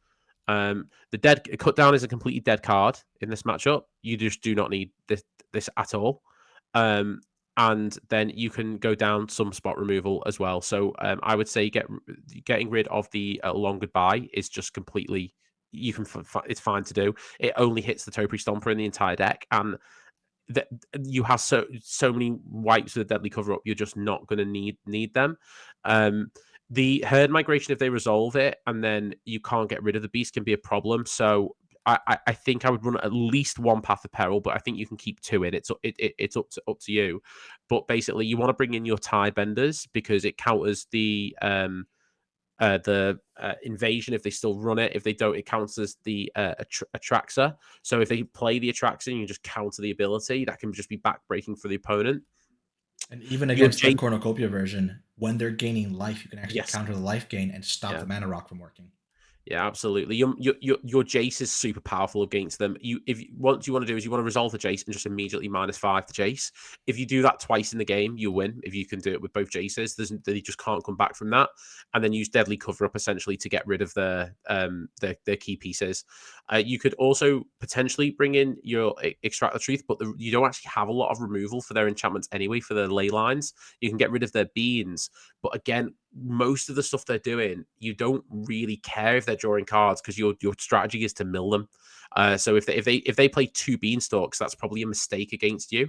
The dead cut down is a completely dead card in this matchup. You just do not need this at all. Um, and then you can go down some spot removal as well. So I would say getting rid of the long goodbye is just completely you can it's fine to do. It only hits the Topiary Stomper in the entire deck, and that you have so many wipes with a deadly cover up. You're just not going to need them. Um, the herd migration, if they resolve it, and then you can't get rid of the beast, can be a problem. So I think I would run at least one Path of Peril, but I think you can keep 2 in. It's up to you. But basically, you want to bring in your Tide Benders because it counters the invasion if they still run it. If they don't, it counts as the Atraxa. So if they play the Atraxa and you just counter the ability, that can just be backbreaking for the opponent. And even Your against the Jace, cornucopia version, when they're gaining life, you can actually yes, counter the life gain and stop yeah. the mana rock from working. Yeah, absolutely. Your Jace is super powerful against them. What you want to do is you want to resolve the Jace and just immediately -5 the Jace. If you do that twice in the game, you win. If you can do it with both Jaces, they just can't come back from that. And then use Deadly Cover Up essentially to get rid of their key pieces. You could also potentially bring in your Extract the Truth, but you don't actually have a lot of removal for their enchantments anyway. For their ley lines, you can get rid of their beans, but again, most of the stuff they're doing, you don't really care if they're drawing cards because your strategy is to mill them. So if they play 2 beanstalks, that's probably a mistake against you.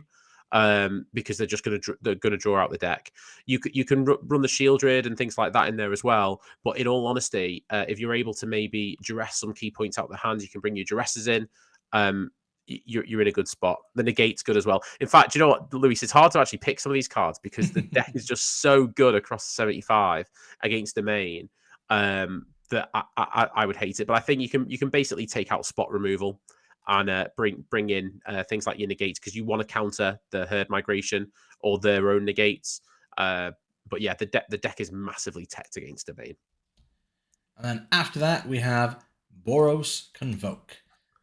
Because they're gonna draw out the deck. You can run the Shieldred and things like that in there as well. But in all honesty, if you're able to maybe duress some key points out the hands, you can bring your duresses in. Um, you're in a good spot. The negate's good as well. In fact, you know what, Luis? It's hard to actually pick some of these cards because the deck is just so good across 75 against the main that I would hate it. But I think you can basically take out spot removal and bring in things like your negates, because you want to counter the herd migration or their own negates. But yeah, the deck is massively teched against a Bane. And then after that, we have Boros Convoke,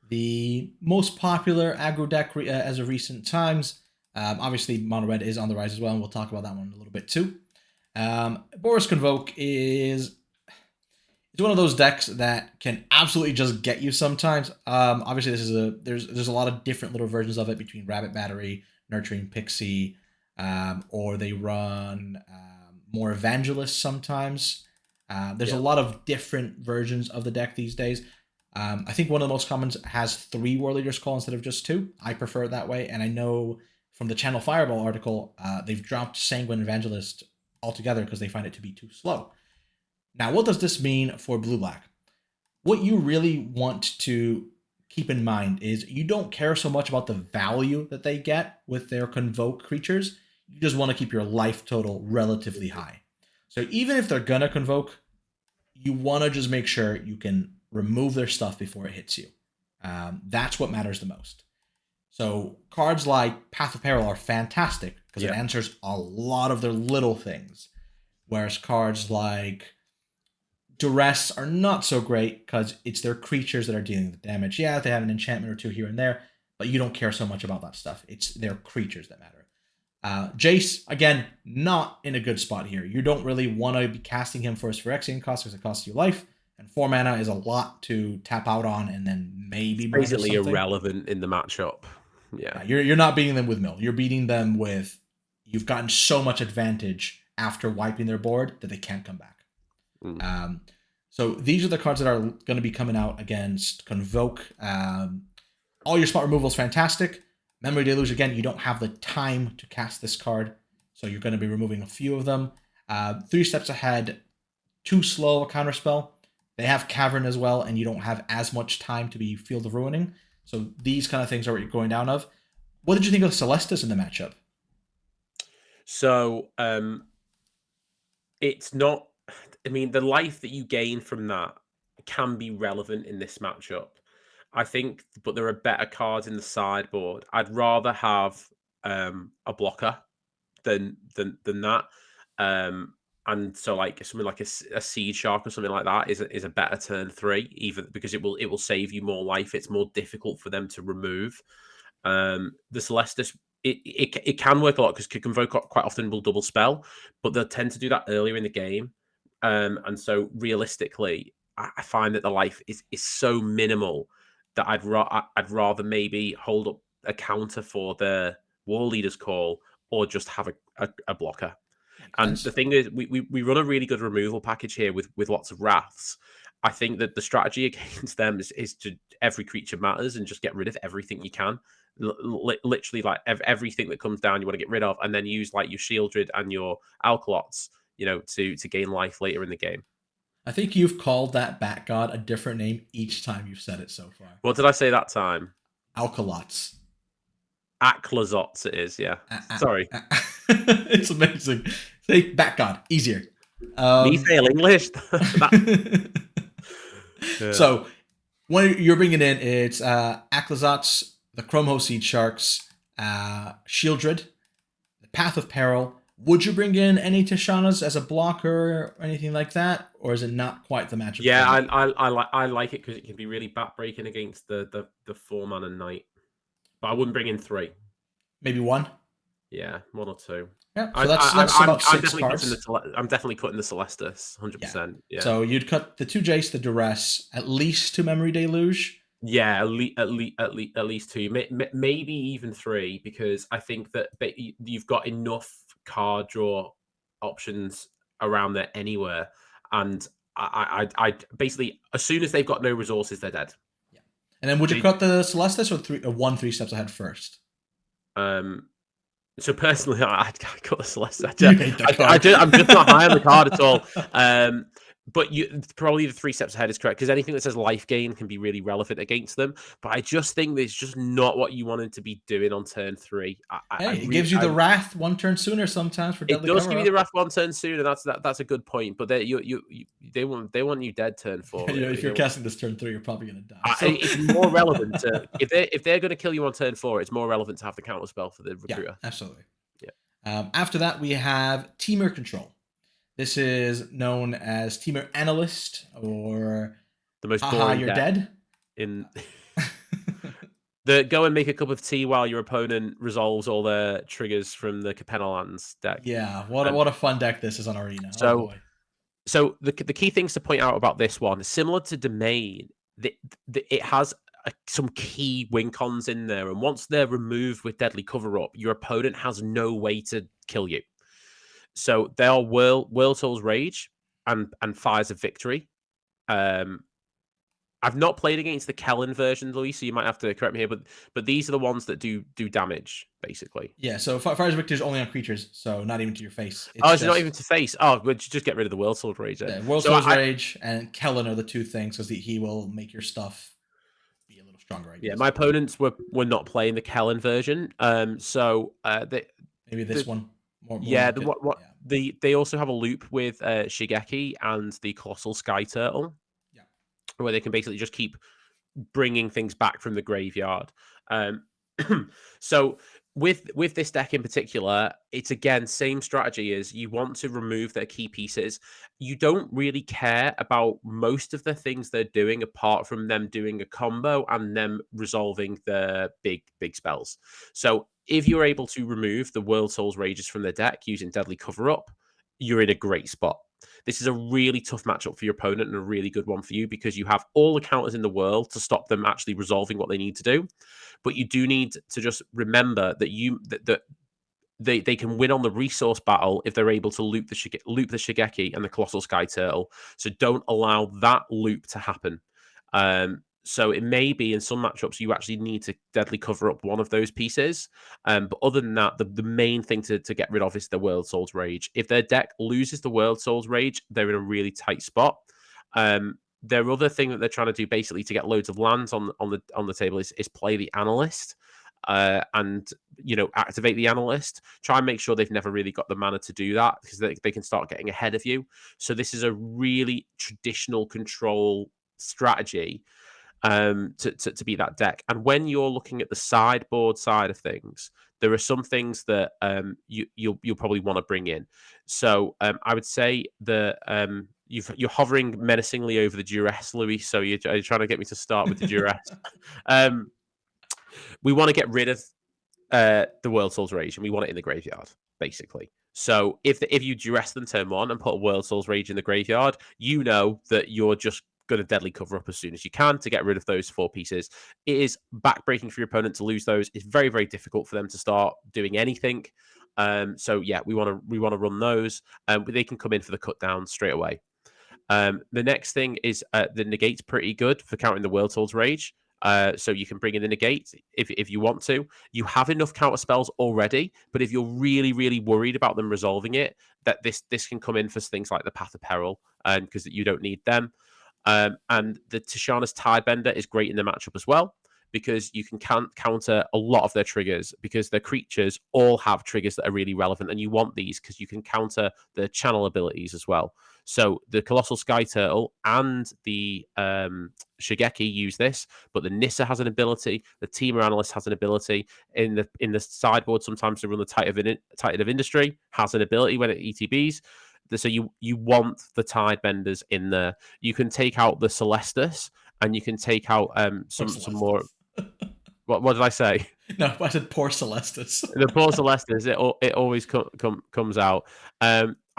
the most popular aggro deck as of recent times. Obviously, Mono Red is on the rise as well, and we'll talk about that one a little bit too. Boros Convoke is one of those decks that can absolutely just get you sometimes. Obviously, this is there's a lot of different little versions of it between Rabbit Battery, Nurturing Pixie, or they run more Evangelists sometimes. There's a lot of different versions of the deck these days. I think one of the most common has 3 War Leaders Call instead of just 2. I prefer it that way, and I know from the Channel Fireball article, they've dropped Sanguine Evangelist altogether because they find it to be too slow. Now, what does this mean for Blue-Black? What you really want to keep in mind is you don't care so much about the value that they get with their Convoke creatures. You just want to keep your life total relatively high. So even if they're going to Convoke, you want to just make sure you can remove their stuff before it hits you. That's what matters the most. So cards like Path of Peril are fantastic because it answers a lot of their little things. Whereas cards like Duress are not so great because it's their creatures that are dealing the damage. Yeah, they have an enchantment or 2 here and there, but you don't care so much about that stuff. It's their creatures that matter. Jace, again, not in a good spot here. You don't really want to be casting him for his Phyrexian cost because it costs you life, and 4 mana is a lot to tap out on and then maybe basically irrelevant in the matchup. Yeah, you're not beating them with mill. You're beating them with you've gotten so much advantage after wiping their board that they can't come back. So these are the cards that are going to be coming out against Convoke. All your spot removal is fantastic. Memory Deluge, again, you don't have the time to cast this card, so you're going to be removing a few of them. 3 steps ahead, too slow a counterspell. They have Cavern as well, and you don't have as much time to be Field of Ruining. So these kind of things are what you're going down of. What did you think of Celestus in the matchup? So it's not... I mean, the life that you gain from that can be relevant in this matchup, I think, but there are better cards in the sideboard. I'd rather have a blocker than that. And so, like something like a Seed Shark or something like that is a better turn 3, even because it will save you more life. It's more difficult for them to remove. The Celestus, it can work a lot because Convoke quite often will double spell, but they'll tend to do that earlier in the game. And so realistically, I find that the life is so minimal that I'd rather maybe hold up a counter for the War Leaders Call or just have a blocker. And the thing is, we run a really good removal package here with lots of Wraths. I think that the strategy against them is to every creature matters and just get rid of everything you can. Literally, like everything that comes down, you want to get rid of, and then use like your Shieldred and your Alkalots, to gain life later in the game. I think you've called that Bat God a different name each time you've said it so far. What did I say that time? Alkalots. Aclazots it is, yeah. Sorry. It's amazing. Say Bat God. Easier. Me fail English. Yeah. So, when you're bringing in, it's Aclazots, the Chromho Seed Sharks, Shieldred, the Path of Peril. Would you bring in any Tishanas as a blocker or anything like that, or is it not quite the matchup? Yeah, I like it because it can be really backbreaking against the 4-mana Knight. But I wouldn't bring in 3. Maybe 1. Yeah, 1 or 2. Yeah, so that's about 6 cards. I'm definitely cutting the Celestus, 100%. Yeah. So you'd cut the 2 Jace, the Duress, at least 2 Memory Deluge. Yeah, at least 2, maybe even 3, because I think that you've got enough card draw options around there anywhere, and I basically, as soon as they've got no resources, they're dead. Yeah, and then would you cut the Celestus or 3 steps ahead first? So personally, I'd cut the Celestus. I'm just not high on the card at all. But probably the 3 steps ahead is correct, because anything that says life gain can be really relevant against them. But I just think it's just not what you wanted to be doing on turn 3. Hey, it gives you the Wrath 1 turn sooner sometimes for It deadly does cover give you up. the Wrath 1 turn sooner. That's a good point. But they want you dead turn 4. Really. If you're casting this turn 3, you're probably going to die. So. It's more relevant to if they're going to kill you on turn 4. It's more relevant to have the counter spell for the recruiter. Yeah, absolutely. Yeah. After that, we have Dimir Control. This is known as Dimir Analyst, or the most boring. You're dead. Go and make a cup of tea while your opponent resolves all their triggers from the Capenna Lands deck. Yeah, what a fun deck this is on Arena. So, oh boy. So the key things to point out about this one, similar to Domain, it has some key win cons in there, and once they're removed with Deadly Cover Up, your opponent has no way to kill you. So they are World Soul's Rage and Fires of Victory. I've not played against the Kellen version, Louis, so you might have to correct me here, but these are the ones that do damage, basically. Yeah, so Fires of Victory is only on creatures, so not even to your face. It's not even to face. Oh, would you just get rid of the World Soul's Rage? Yeah, World Soul's Rage and Kellen are the 2 things, because he will make your stuff be a little stronger, I guess. Yeah, my opponents were not playing the Kellen version, so maybe this one. They also have a loop with Shigeki and the Colossal Sky Turtle, where they can basically just keep bringing things back from the graveyard. So with this deck in particular, it's again same strategy as you want to remove their key pieces. You don't really care about most of the things they're doing apart from them doing a combo and them resolving the big spells. So if you're able to remove the World Soul's Rages from their deck using Deadly Cover Up, you're in a great spot. This is a really tough matchup for your opponent and a really good one for you, because you have all the counters in the world to stop them actually resolving what they need to do. But you do need to just remember that they can win on the resource battle if they're able to loop the Shigeki and the Colossal Sky Turtle. So don't allow that loop to happen. So it may be in some matchups you actually need to Deadly Cover Up one of those pieces. But other than that, the main thing to get rid of is the World Soul's Rage. If their deck loses the World Soul's Rage, they're in a really tight spot. Their other thing that they're trying to do basically to get loads of lands on the table is play the Analyst. And activate the Analyst. Try and make sure they've never really got the mana to do that, because they can start getting ahead of you. So this is a really traditional control strategy to be that deck. And when you're looking at the sideboard side of things, there are some things that you'll probably want to bring in. So I would say that you're hovering menacingly over the duress, Louis. So you're trying to get me to start with the duress. We want to get rid of the World Soul's Rage, and we want it in the graveyard, basically. So if you duress them turn 1 and put a World Soul's Rage in the graveyard, you know that you're just going to Deadly Cover Up as soon as you can to get rid of those 4 pieces. It is backbreaking for your opponent to lose those. It's very, very difficult for them to start doing anything. So yeah, we want to run those. They can come in for the cut down straight away. The next thing is the negate's pretty good for countering the World Soul's Rage. So you can bring in the negate if you want to. You have enough counter spells already, but if you're really, really worried about them resolving it, that this can come in for things like the Path of Peril, because you don't need them. And the Tishana's Tidebender is great in the matchup as well, because you can counter a lot of their triggers, because their creatures all have triggers that are really relevant, and you want these because you can counter the channel abilities as well. So the Colossal Sky Turtle and the Shigeki use this, but the Nissa has an ability, the Dimir Analyst has an ability. In the sideboard, sometimes to run the Titan of Industry has an ability when it ETBs. So you want the Tidebenders in there. You can take out the Celestus, and you can take out some more. What did I say? No, I said poor Celestus. The poor Celestus. It always comes out.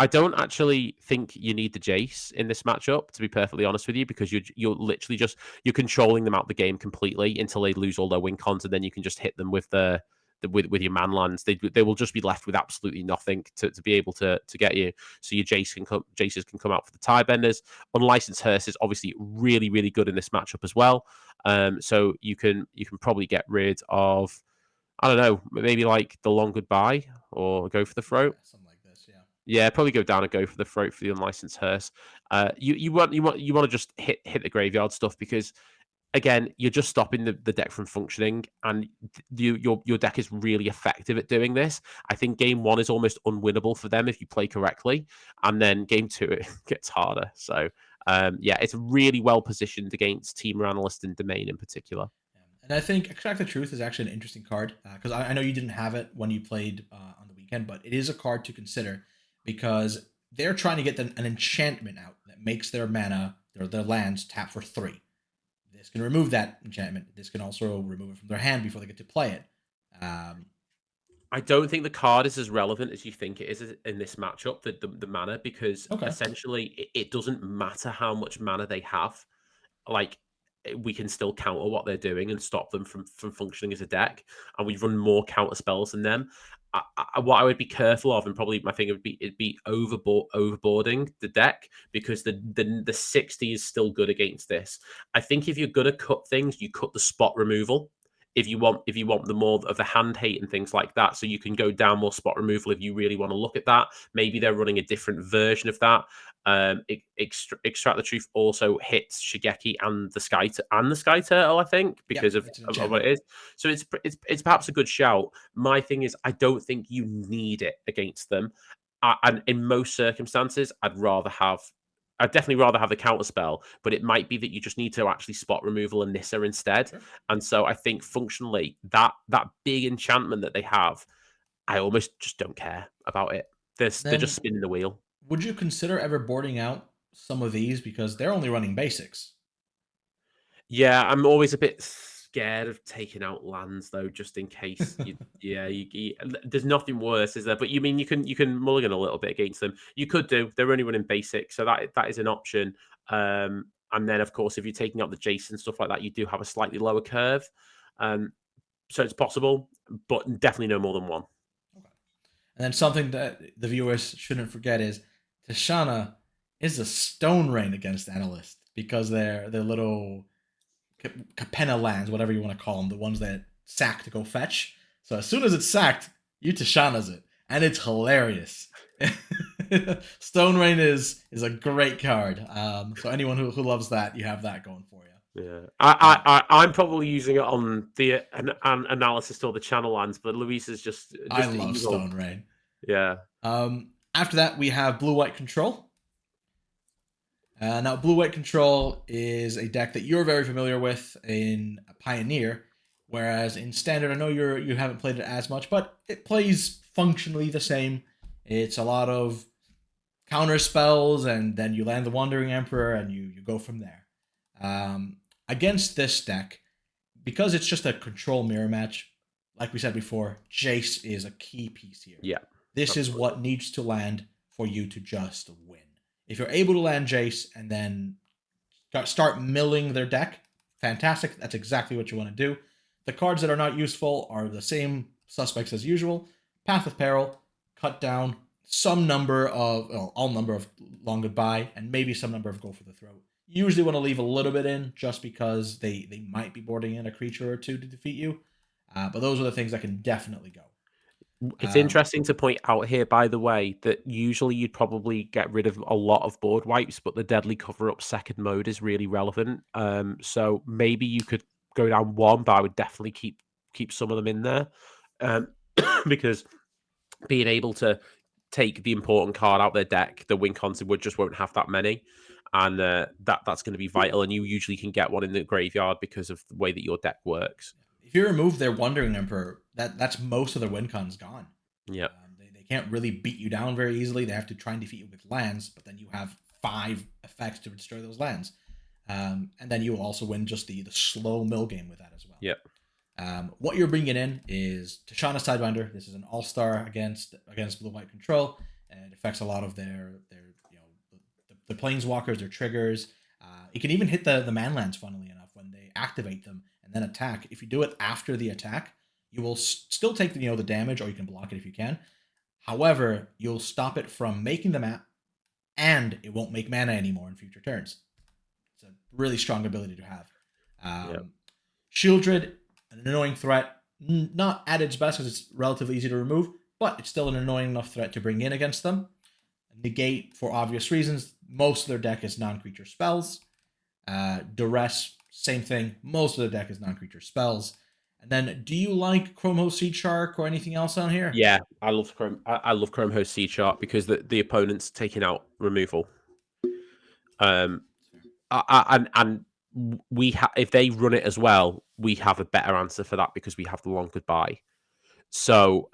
I don't actually think you need the Jace in this matchup, to be perfectly honest with you, because you're literally you're controlling them out the game completely until they lose all their win cons, and then you can just hit them with with your man lands. They will just be left with absolutely nothing to be able to get you. So your Jaces can come out for the Tidebenders. Unlicensed Hearse is obviously really, really good in this matchup as well. So you can probably get rid of, I don't know, maybe like the Long Goodbye or Go for the Throat. Something like this, yeah. Yeah, probably go down and go for the throat for the unlicensed hearse. You want to just hit the graveyard stuff because again, you're just stopping the deck from functioning, and your deck is really effective at doing this. I think game one is almost unwinnable for them if you play correctly, and then game two it gets harder. So yeah, it's really well positioned against Teamer Analyst and Domain in particular. And I think Extract the Truth is actually an interesting card because I know you didn't have it when you played on the weekend, but it is a card to consider because they're trying to get an enchantment out that makes their mana, their lands, tap for 3. This can remove that enchantment. This can also remove it from their hand before they get to play it. I don't think the card is as relevant as you think it is in this matchup, the mana, because Okay. essentially it doesn't matter how much mana they have. Like we can still counter what they're doing and stop them from functioning as a deck, and we run more counter spells than them. What I would be careful of, and probably my thing would be, it'd be overboarding the deck because the 60 is still good against this. I think if you're gonna cut things, you cut the spot removal. If you want the more of the hand hate and things like that, so you can go down more spot removal if you really want to look at that. Maybe they're running a different version of that. Extract the Truth also hits Shigeki and the Sky Turtle, I think, because of what it is. So it's perhaps a good shout. My thing is, I don't think you need it against them. And in most circumstances, I'd definitely rather have the counter spell, but it might be that you just need to actually spot removal and Nissa instead. Sure. And so I think functionally that big enchantment that they have, I almost just don't care about it. They're just spinning the wheel. Would you consider ever boarding out some of these because they're only running basics? Yeah, I'm always a bit scared of taking out lands though, just in case. There's nothing worse, is there? But you mean you can mulligan a little bit against them. You could do. They're only running basic, so that is an option. And then of course, if you're taking out the Jace and stuff like that, you do have a slightly lower curve. So it's possible, but definitely no more than one. Okay. And then something that the viewers shouldn't forget is Tishana is a stone rain against Analyst because they're little Capenna lands, whatever you want to call them, the ones that sack to go fetch. So as soon as it's sacked, you Tishana's it, and it's hilarious. Stone Rain is a great card. So anyone who loves that, you have that going for you. Yeah, I'm probably using it on the analysis or the channel lands, but Luis is just I love evil. Stone Rain. Yeah. After that, we have Blue-White Control. Now, Blue-White Control is a deck that you're very familiar with in Pioneer, whereas in Standard, I know you haven't played it as much, but it plays functionally the same. It's a lot of counter spells, and then you land the Wandering Emperor, and you go from there. Against this deck, because it's just a control mirror match, like we said before, Jace is a key piece here. Yeah. This is what needs to land for you to just win. If you're able to land Jace and then start milling their deck, fantastic. That's exactly what you want to do. The cards that are not useful are the same suspects as usual. Path of Peril, Cut Down, some number of, all number of Long Goodbye, and maybe some number of Go for the Throat. You usually want to leave a little bit in just because they might be boarding in a creature or two to defeat you. But those are the things that can definitely go. It's interesting to point out here, by the way, that usually you'd probably get rid of a lot of board wipes, but the Deadly Cover-Up second mode is really relevant. So maybe you could go down one, but I would definitely keep some of them in there. Because being able to take the important card out their deck, the win content just won't have that many. And that's going to be vital. And you usually can get one in the graveyard because of the way that your deck works. If you remove their Wandering Emperor, that's most of their win cons gone. Yeah. They can't really beat you down very easily. They have to try and defeat you with lands, but then you have 5 effects to destroy those lands. And then you will also win just the slow mill game with that as well. Yeah. What you're bringing in is Tishana Sidebinder. This is an all-star against Blue-White Control, and it affects a lot of their the planeswalkers, their triggers. It can even hit the manlands, funnily enough, when they activate them and then attack. If you do it after the attack, you will still take the damage, or you can block it if you can. However, you'll stop it from making the map, and it won't make mana anymore in future turns. It's a really strong ability to have. Shieldred, an annoying threat, not at its best because it's relatively easy to remove, but it's still an annoying enough threat to bring in against them. Negate, for obvious reasons, most of their deck is non-creature spells. Duress, same thing. Most of the deck is non-creature spells. And then, do you like Chrome Host Seed Shark or anything else on here? Yeah, I love Chrome. I love Chrome Host Seed Shark because the opponent's taking out removal. And if they run it as well, we have a better answer for that because we have the long goodbye. So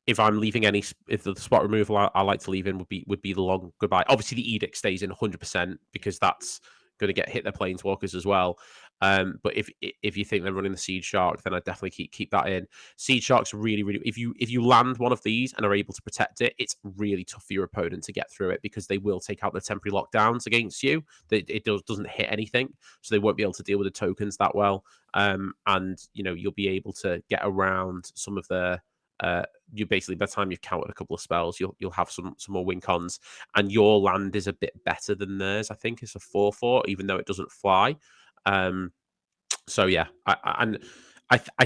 if I'm leaving if the spot removal I like to leave in would be the long goodbye. Obviously, the edict stays in 100% because that's going to get hit their planeswalkers as well. But if you think they're running the Seed Shark, then I definitely keep that in. Seed Shark's really if you land one of these and are able to protect it, it's really tough for your opponent to get through it because they will take out the temporary lockdowns against you. It doesn't hit anything, so they won't be able to deal with the tokens that well. And you'll be able to get around some of the you basically by the time you've counted a couple of spells, you'll have some more win cons, and your land is a bit better than theirs. I think it's a 4/4, even though it doesn't fly. So yeah, I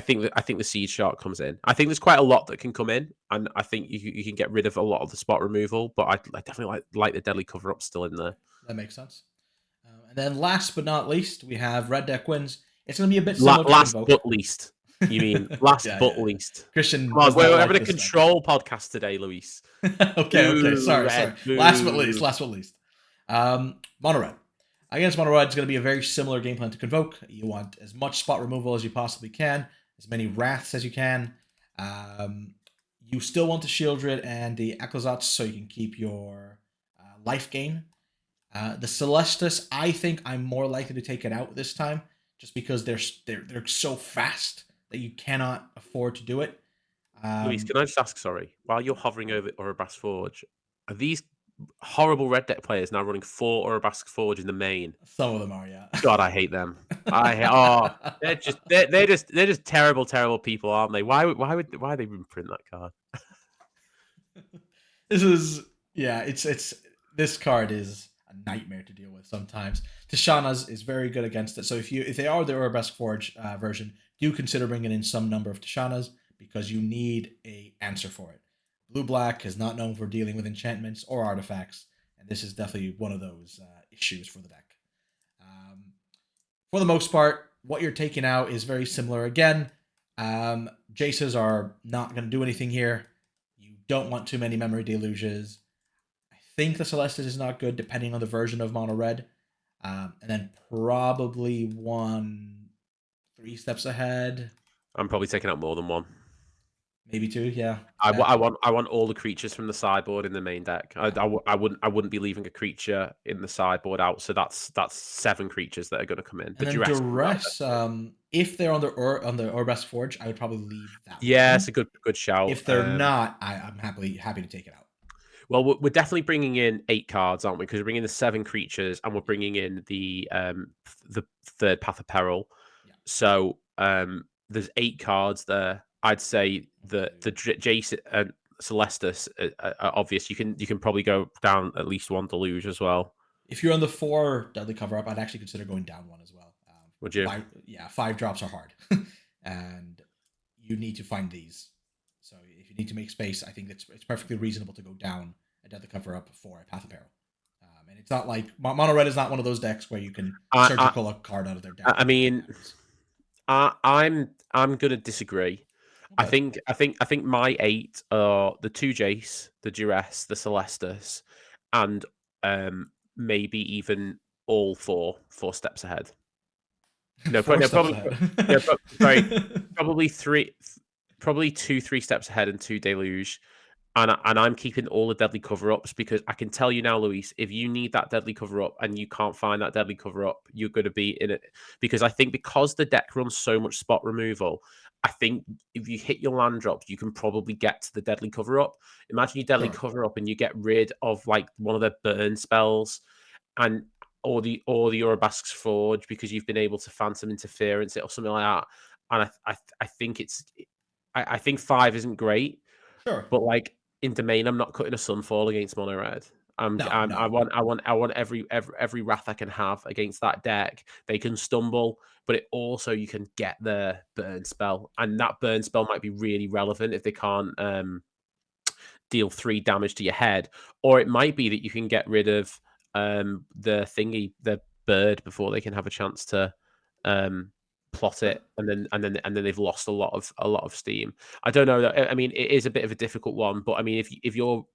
think the Seed Shark comes in. I think there's quite a lot that can come in, and I think you can get rid of a lot of the spot removal. But I definitely like the Deadly Cover Up still in there. That makes sense. And then last but not least, we have Red Deck wins. It's going to be a bit similar to last Convoke. but least. You mean last but least? Christian, come on, we're having a control podcast today, Luis. okay. Sorry. Last but least. Mono Red. Against Mono Red, it's going to be a very similar game plan to Convoke. You want as much spot removal as you possibly can, as many Wraths as you can. You still want the Shieldred and the Ecclesats so you can keep your life gain. The Celestus, I think I'm more likely to take it out this time, just because they're so fast that you cannot afford to do it. Luis, can I just ask, sorry, while you're hovering over Oribas Forge, are these horrible red deck players now running 4 Oribas Forge in the main? Some of them are, yeah. God, I hate them. They're just terrible people, aren't they? Why they even print that card? This card is a nightmare to deal with sometimes. Tishana's is very good against it. So if they are the Oribas Forge version, do consider bringing in some number of Tishana's because you need a answer for it. Blue-black is not known for dealing with enchantments or artifacts, and this is definitely one of those issues for the deck. For the most part, what you're taking out is very similar again. Jaces are not going to do anything here. You don't want too many memory deluges. I think the Celestus is not good, depending on the version of Mono Red. And then probably 3 steps ahead. I'm probably taking out more than 1. Maybe 2, yeah. I want all the creatures from the sideboard in the main deck. I wouldn't be leaving a creature in the sideboard out. So that's 7 creatures that are going to come in. And then duress, if they're on the Oribas Forge, I would probably leave that. Yeah, it's a good shout. If they're not, I'm happy to take it out. Well, we're definitely bringing in 8 cards, aren't we? Because we're bringing the 7 creatures, and we're bringing in the third Path of Peril. Yeah. So there's 8 cards there. I'd say the Jace and Celestus are obvious. You can probably go down at least 1 Deluge as well. If you're on the 4 Deadly Cover Up, I'd actually consider going down 1 as well. Would you? 5 drops are hard, and you need to find these. So if you need to make space, I think it's perfectly reasonable to go down a Deadly Cover Up for a Path of Peril. And it's not like Mono Red is not one of those decks where you can surgical a card out of their deck. I mean, I'm gonna disagree. Okay. I think my 8 are the 2 Jace, the Duress, the Celestus, and maybe even all 4 steps ahead. No, probably 2-3 steps ahead and 2 Deluge. And I'm keeping all the Deadly Cover-Ups because I can tell you now, Luis, if you need that Deadly Cover-Up and you can't find that Deadly Cover-Up, you're going to be in it. Because I think because the deck runs so much spot removal, I think if you hit your land drops, you can probably get to the Deadly Cover-Up. Imagine you Deadly Cover-Up and you get rid of like one of the burn spells or the Oribas Forge because you've been able to Phantom Interference it or something like that. And I think I think 5 isn't great. Sure. But like in Domain, I'm not cutting a Sunfall against Mono Red. I want every Wrath I can have against that deck. They can stumble, but it also you can get their burn spell, and that burn spell might be really relevant if they can't deal 3 damage to your head, or it might be that you can get rid of the bird before they can have a chance to plot it, and then they've lost a lot of steam. I don't know. I mean, it is a bit of a difficult one, but I mean, if you're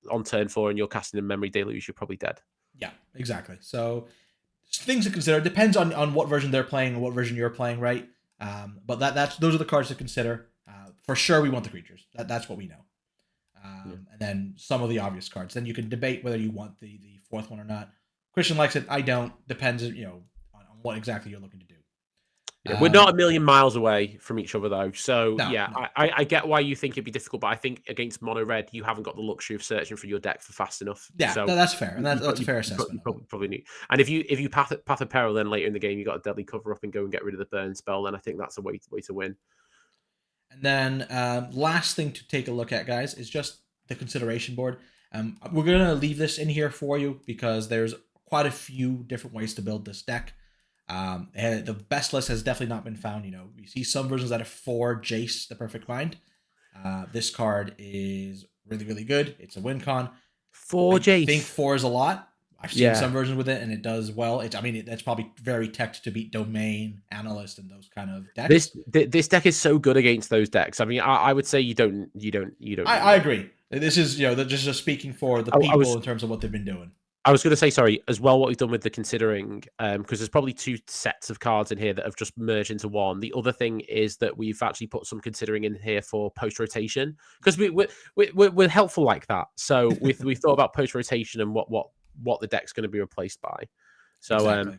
on turn 4 and you're casting a memory deluge, you're probably dead. Yeah, exactly. So things to consider. Depends on what version they're playing and what version you're playing, right? But that's those are the cards to consider. For sure, we want the creatures. That's what we know. And then some of the obvious cards. Then you can debate whether you want the fourth one or not. Christian likes it. I don't. Depends, on what exactly you're looking to do. Yeah, we're not a million miles away from each other, though. So, No. I get why you think it'd be difficult, but I think against mono red, you haven't got the luxury of searching for your deck for fast enough. Yeah, so that's fair, and that's a fair assessment. You probably need. And if you path of peril, then later in the game you got a deadly cover up and go and get rid of the burn spell. Then I think that's a way to win. And then last thing to take a look at, guys, is just the consideration board. We're gonna leave this in here for you because there's quite a few different ways to build this deck. The best list has definitely not been found. We see some versions that have 4 Jace, the Perfect Mind. This card is really, really good. It's a win con. 4 Jace. I think 4 is a lot. I've seen some versions with it, and it does well. That's probably very teched to beat Domain, Analyst, and those kind of decks. This deck is so good against those decks. I mean, I would say you don't. I agree. This is just speaking for the people in terms of what they've been doing. I was going to say, sorry, as well, what we've done with the considering, because there's probably 2 sets of cards in here that have just merged into one. The other thing is that we've actually put some considering in here for post-rotation, because we're helpful like that. So we've thought about post-rotation and what the deck's going to be replaced by. So, exactly.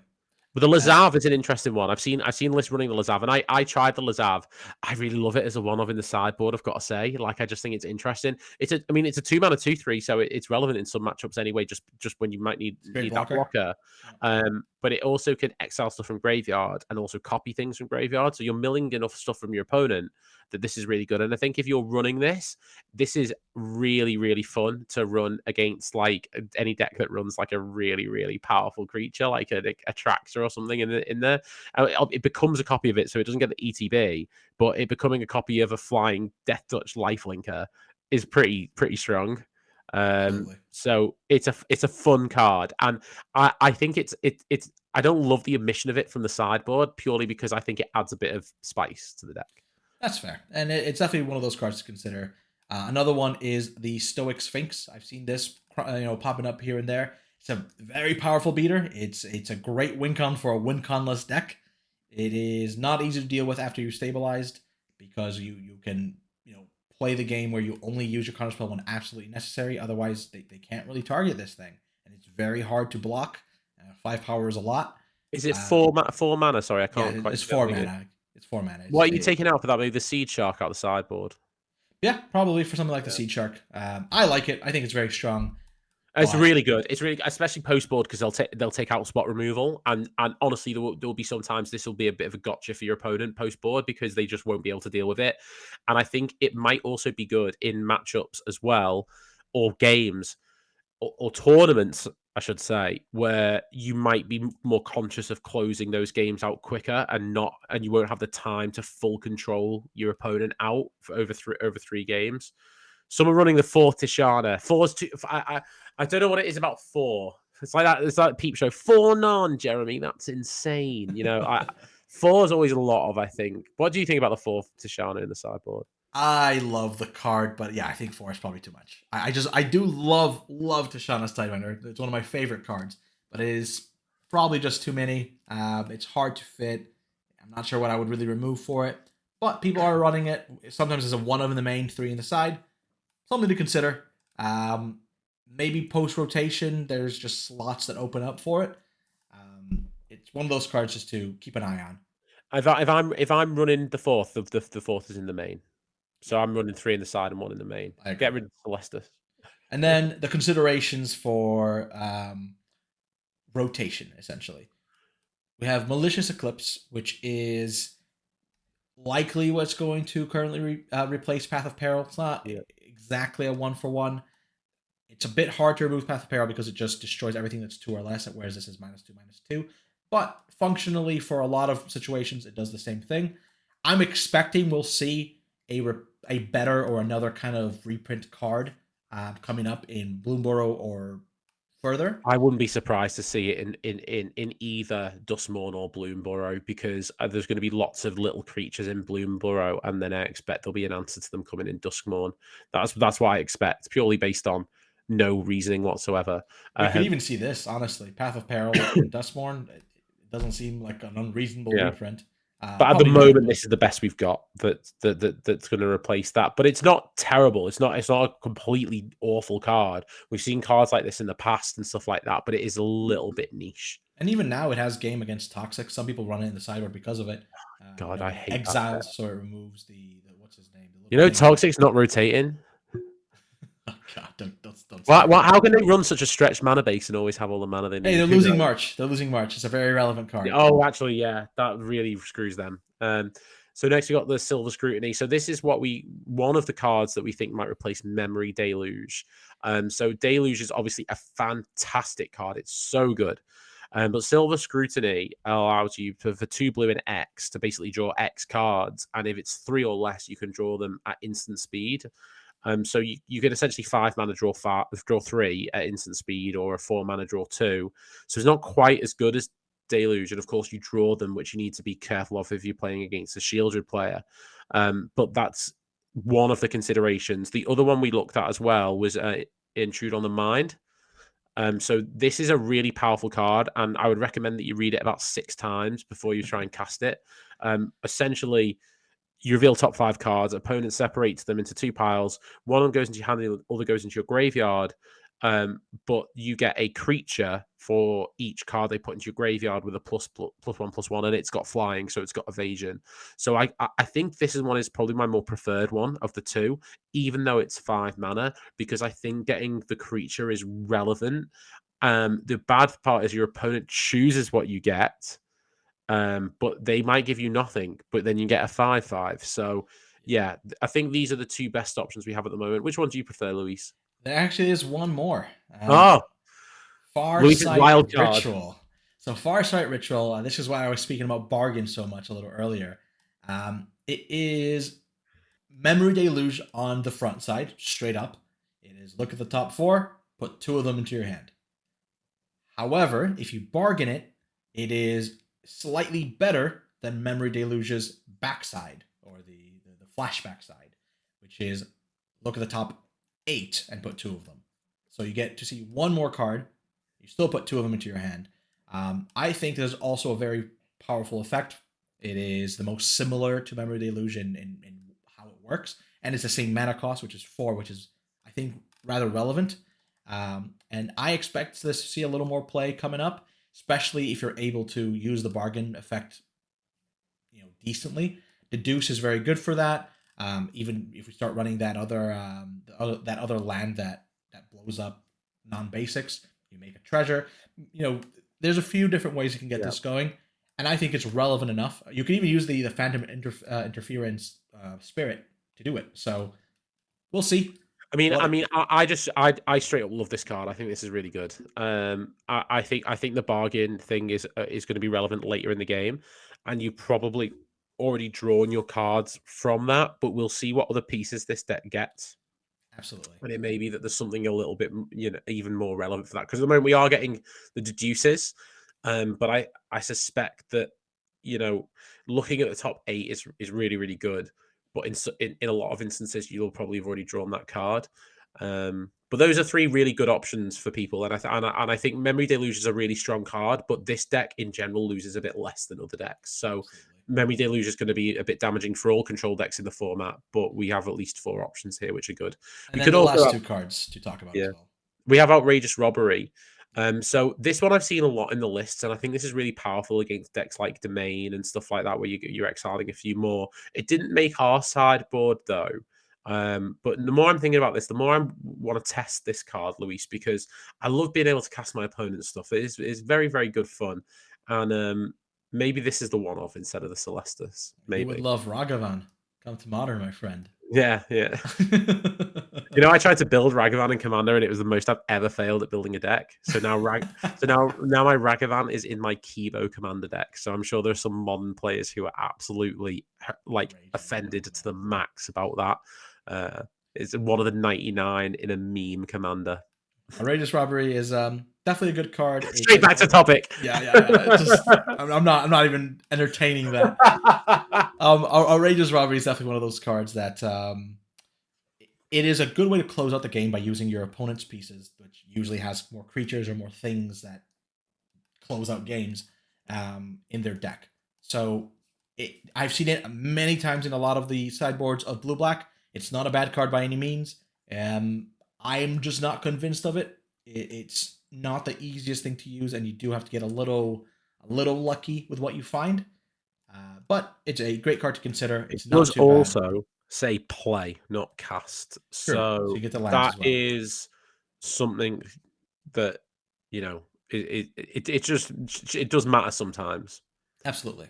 But the Lazav is an interesting one. I've seen lists running the Lazav, and I tried the Lazav. I really love it as a one-of in the sideboard, I've got to say. Like, I just think it's interesting. It's a 2-mana 2/3, so it's relevant in some matchups anyway, just when you might need that blocker. But it also can exile stuff from graveyard and also copy things from graveyard. So you're milling enough stuff from your opponent that this is really good. And I think if you're running this is really, really fun to run against, like, any deck that runs like a really, really powerful creature, like a Traxxas or something in there. It becomes a copy of it, so it doesn't get the ETB, but it becoming a copy of a flying Death Touch Lifelinker is pretty strong. So it's a fun card, and I think it's I don't love the omission of it from the sideboard purely because I think it adds a bit of spice to the deck. That's fair, and it's definitely one of those cards to consider. Another one is the Stoic Sphinx. I've seen this popping up here and there. It's a very powerful beater. It's a great win con for a win conless deck. It is not easy to deal with after you've stabilized because you can play the game where you only use your counterspell when absolutely necessary. Otherwise, they can't really target this thing, and it's very hard to block. 5 power is a lot. Is it 4 mana? Sorry, I can't quite. It's 4 mana. It's 4 mana. What are you taking out for that? Maybe the Seed Shark out the sideboard. Yeah, probably for something like the Seed Shark. I like it. I think it's very strong. It's really good. It's really, especially post board, because they'll take out spot removal, and honestly, there will be sometimes this will be a bit of a gotcha for your opponent post board because they just won't be able to deal with it. And I think it might also be good in matchups as well, or games, or tournaments, I should say, where you might be more conscious of closing those games out quicker and you won't have the time to full control your opponent out for over 3 games. Some are running the 4th Tishana. 4's too. I don't know what it is about 4. It's like that. It's like Peep Show. 4 non, Jeremy. That's insane. 4 is always a lot of. I think. What do you think about the 4th Tishana in the sideboard? I love the card, but yeah, I think 4 is probably too much. I do love Tishana's Sidewinder. It's one of my favorite cards, but it is probably just too many. It's hard to fit. I'm not sure what I would really remove for it, but people are running it. Sometimes it's a 1 of in the main, 3 in the side. Something to consider. Maybe post rotation, there's just slots that open up for it. It's one of those cards just to keep an eye on. If I'm running the 4th, the 4th is in the main. So I'm running 3 in the side and 1 in the main. Get rid of Celestus. And then the considerations for rotation, essentially. We have Malicious Eclipse, which is likely what's going to currently replace Path of Peril. It's not exactly a 1-for-1. It's a bit hard to remove Path of Peril because it just destroys everything that's 2 or less, whereas this is -2/-2. But functionally, for a lot of situations, it does the same thing. I'm expecting we'll see a better or another kind of reprint card coming up in Bloomborough or further. I wouldn't be surprised to see it in either Duskmorn or Bloomborough, because there's going to be lots of little creatures in Bloomborough, and then I expect there'll be an answer to them coming in Duskmorn. That's what I expect, purely based on no reasoning whatsoever. We could even see this, honestly. Path of Peril in Duskmorn. It doesn't seem like an unreasonable Yeah. reprint. But at the Probably not, moment, but this is the best we've got that's going to replace that. But it's not terrible. It's not a completely awful card. We've seen cards like this in the past and stuff like that, but it is a little bit niche. and even now it has game against Toxic. Some people run it in the sideboard because of it. God, I It hate that. exiles, so it removes the what's his name? The You little know, minion. Toxic's not rotating. Oh God, don't say that. How can they run such a stretched mana base and always have all the mana they need? Hey, they're Who losing knows? March. They're losing March. It's a very relevant card. Oh, actually, yeah, that really screws them. So next we got the Silver Scrutiny. So this is one of the cards that we think might replace Memory Deluge. So Deluge is obviously a fantastic card. It's so good. But Silver Scrutiny allows you for 2 blue and X to basically draw X cards, and if it's 3 or less, you can draw them at instant speed. So you can essentially 5 mana draw 3 at instant speed, or a 4 mana draw 2. So it's not quite as good as Deluge, and of course you draw them, which you need to be careful of if you're playing against a shielded player. But that's one of the considerations. The other one we looked at as well was Intrude on the Mind. So this is a really powerful card, and I would recommend that you read it about 6 times before you try and cast it. Essentially, you reveal top 5 cards. Opponent separates them into 2 piles. One of them goes into your hand, the other goes into your graveyard. But you get a creature for each card they put into your graveyard with a +1/+1, and it's got flying, so it's got evasion. So I think this one is probably my more preferred one of the 2, even though it's 5 mana, because I think getting the creature is relevant. The bad part is your opponent chooses what you get. But they might give you nothing, but then you get a 5/5. So yeah, I think these are the 2 best options we have at the moment. Which one do you prefer, Luis? There actually is one more. Oh, Luis's Farsight wild card. Ritual. So Farsight Ritual. This is why I was speaking about bargain so much a little earlier. It is Memory Deluge on the front side, straight up. It is look at the top 4, put 2 of them into your hand. However, if you bargain it, it is slightly better than Memory Deluge's backside, or the flashback side, which is look at the top 8 and put 2 of them. So you get to see 1 more card. You still put 2 of them into your hand. I think there's also a very powerful effect. It is the most similar to Memory Deluge in how it works, and it's the same mana cost, which is 4, which is, I think, rather relevant. And I expect this to see a little more play coming up, especially if you're able to use the bargain effect, decently. Deduce is very good for that. Even if we start running that other land that blows up non-basics, you make a treasure. There's a few different ways you can get this going, and I think it's relevant enough. You can even use the Phantom Interference Spirit to do it. So we'll see. I straight up love this card. I think this is really good. I think the bargain thing is going to be relevant later in the game, and you probably already drawn your cards from that. But we'll see what other pieces this deck gets. Absolutely. And it may be that there's something a little bit, even more relevant for that. Because at the moment we are getting the deduces, but I suspect that, looking at the top 8 is really, really good. But in a lot of instances, you'll probably have already drawn that card. But those are 3 really good options for people, and I think Memory Deluge is a really strong card. But this deck in general loses a bit less than other decks, so Absolutely. Memory Deluge is going to be a bit damaging for all control decks in the format. But we have at least 4 options here, which are good. And we then could the also last have, 2 cards to talk about as well. we have Outrageous Robbery. So this one I've seen a lot in the lists, and I think this is really powerful against decks like Domain and stuff like that, where you're exiling a few more. It didn't make our sideboard though. But the more I'm thinking about this, the more I want to test this card, Luis, because I love being able to cast my opponent's stuff. It's very, very good fun. And maybe this is the one-off instead of the Celestus. Maybe. You would love Ragavan. Come to Modern, my friend. Yeah. I tried to build Ragavan in Commander, and it was the most I've ever failed at building a deck. So now, now my Ragavan is in my Kibo Commander deck. So I'm sure there's some modern players who are absolutely offended to the max about that. It's one of the 99 in a meme commander. Outrageous Robbery is definitely a good card. Straight back to topic. Yeah. I'm not even entertaining that. Outrageous Robbery is definitely one of those cards that it is a good way to close out the game by using your opponent's pieces, which usually has more creatures or more things that close out games in their deck. So I've seen it many times in a lot of the sideboards of blue-black. It's not a bad card by any means. I'm just not convinced of it. It's not the easiest thing to use, and you do have to get a little lucky with what you find. But it's a great card to consider. It's not too also say play, not cast. Sure. So you get the lands that as well. is something that, you know, it does matter sometimes. Absolutely.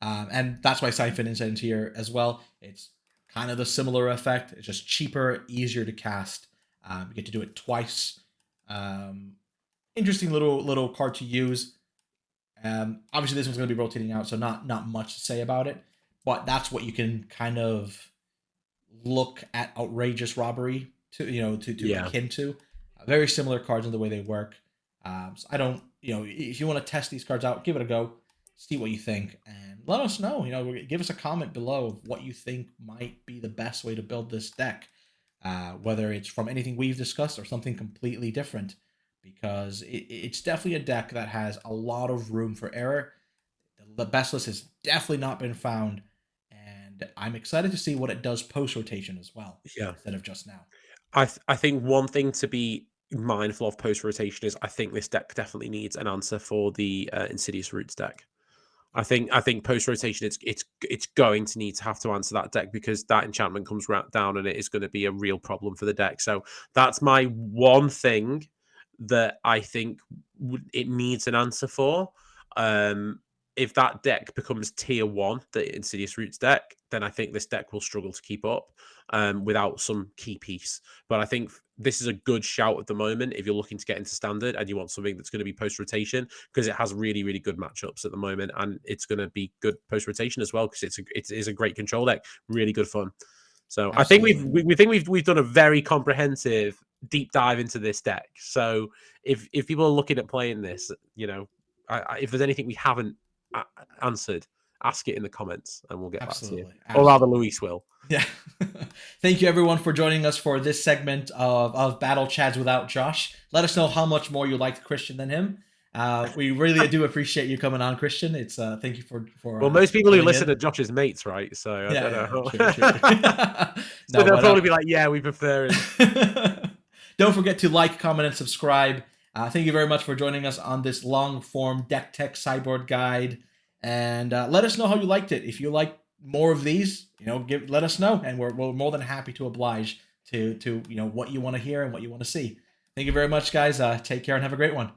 And that's why Siphon is in here as well. It's kind of the similar effect. It's just cheaper, easier to cast. You get to do it twice. Interesting little card to use. Obviously, this one's going to be rotating out, so not much to say about it. But that's what you can kind of look at Outrageous Robbery to akin to. Very similar cards in the way they work. So I don't, if you want to test these cards out, give it a go, see what you think, and let us know. Give us a comment below of what you think might be the best way to build this deck, whether it's from anything we've discussed or something completely different, because it's definitely a deck that has a lot of room for error. The best list has definitely not been found, and I'm excited to see what it does post-rotation as well, instead of just now. I think one thing to be mindful of post-rotation is I think this deck definitely needs an answer for the Insidious Roots deck. I think post-rotation it's going to need to have to answer that deck, because that enchantment comes down and it is going to be a real problem for the deck. So that's my one thing that I think it needs an answer for. If that deck becomes tier 1, the Insidious Roots deck, then I think this deck will struggle to keep up without some key piece. But I think this is a good shout at the moment if you're looking to get into Standard and you want something that's going to be post-rotation, because it has really, really good matchups at the moment, and it's going to be good post-rotation as well, because it is a great control deck, really good fun. So absolutely. I think we've done a very comprehensive deep dive into this deck. So if people are looking at playing this, if there's anything we haven't answered, ask it in the comments and we'll get back to you. Or rather, Luis will. Yeah. Thank you everyone for joining us for this segment of Battle Chads without Josh. Let us know how much more you liked Christian than him. We really do appreciate you coming on, Christian. It's thank you for well, most people who listen to Josh's mates, right? So I don't know. Sure. So they'll probably be like, yeah, we prefer it. Don't forget to like, comment, and subscribe. Thank you very much for joining us on this long-form deck tech sideboard guide. And let us know how you liked it. If you like more of these, let us know, and we're more than happy to oblige to what you want to hear and what you want to see. Thank you very much, guys. Take care and have a great one.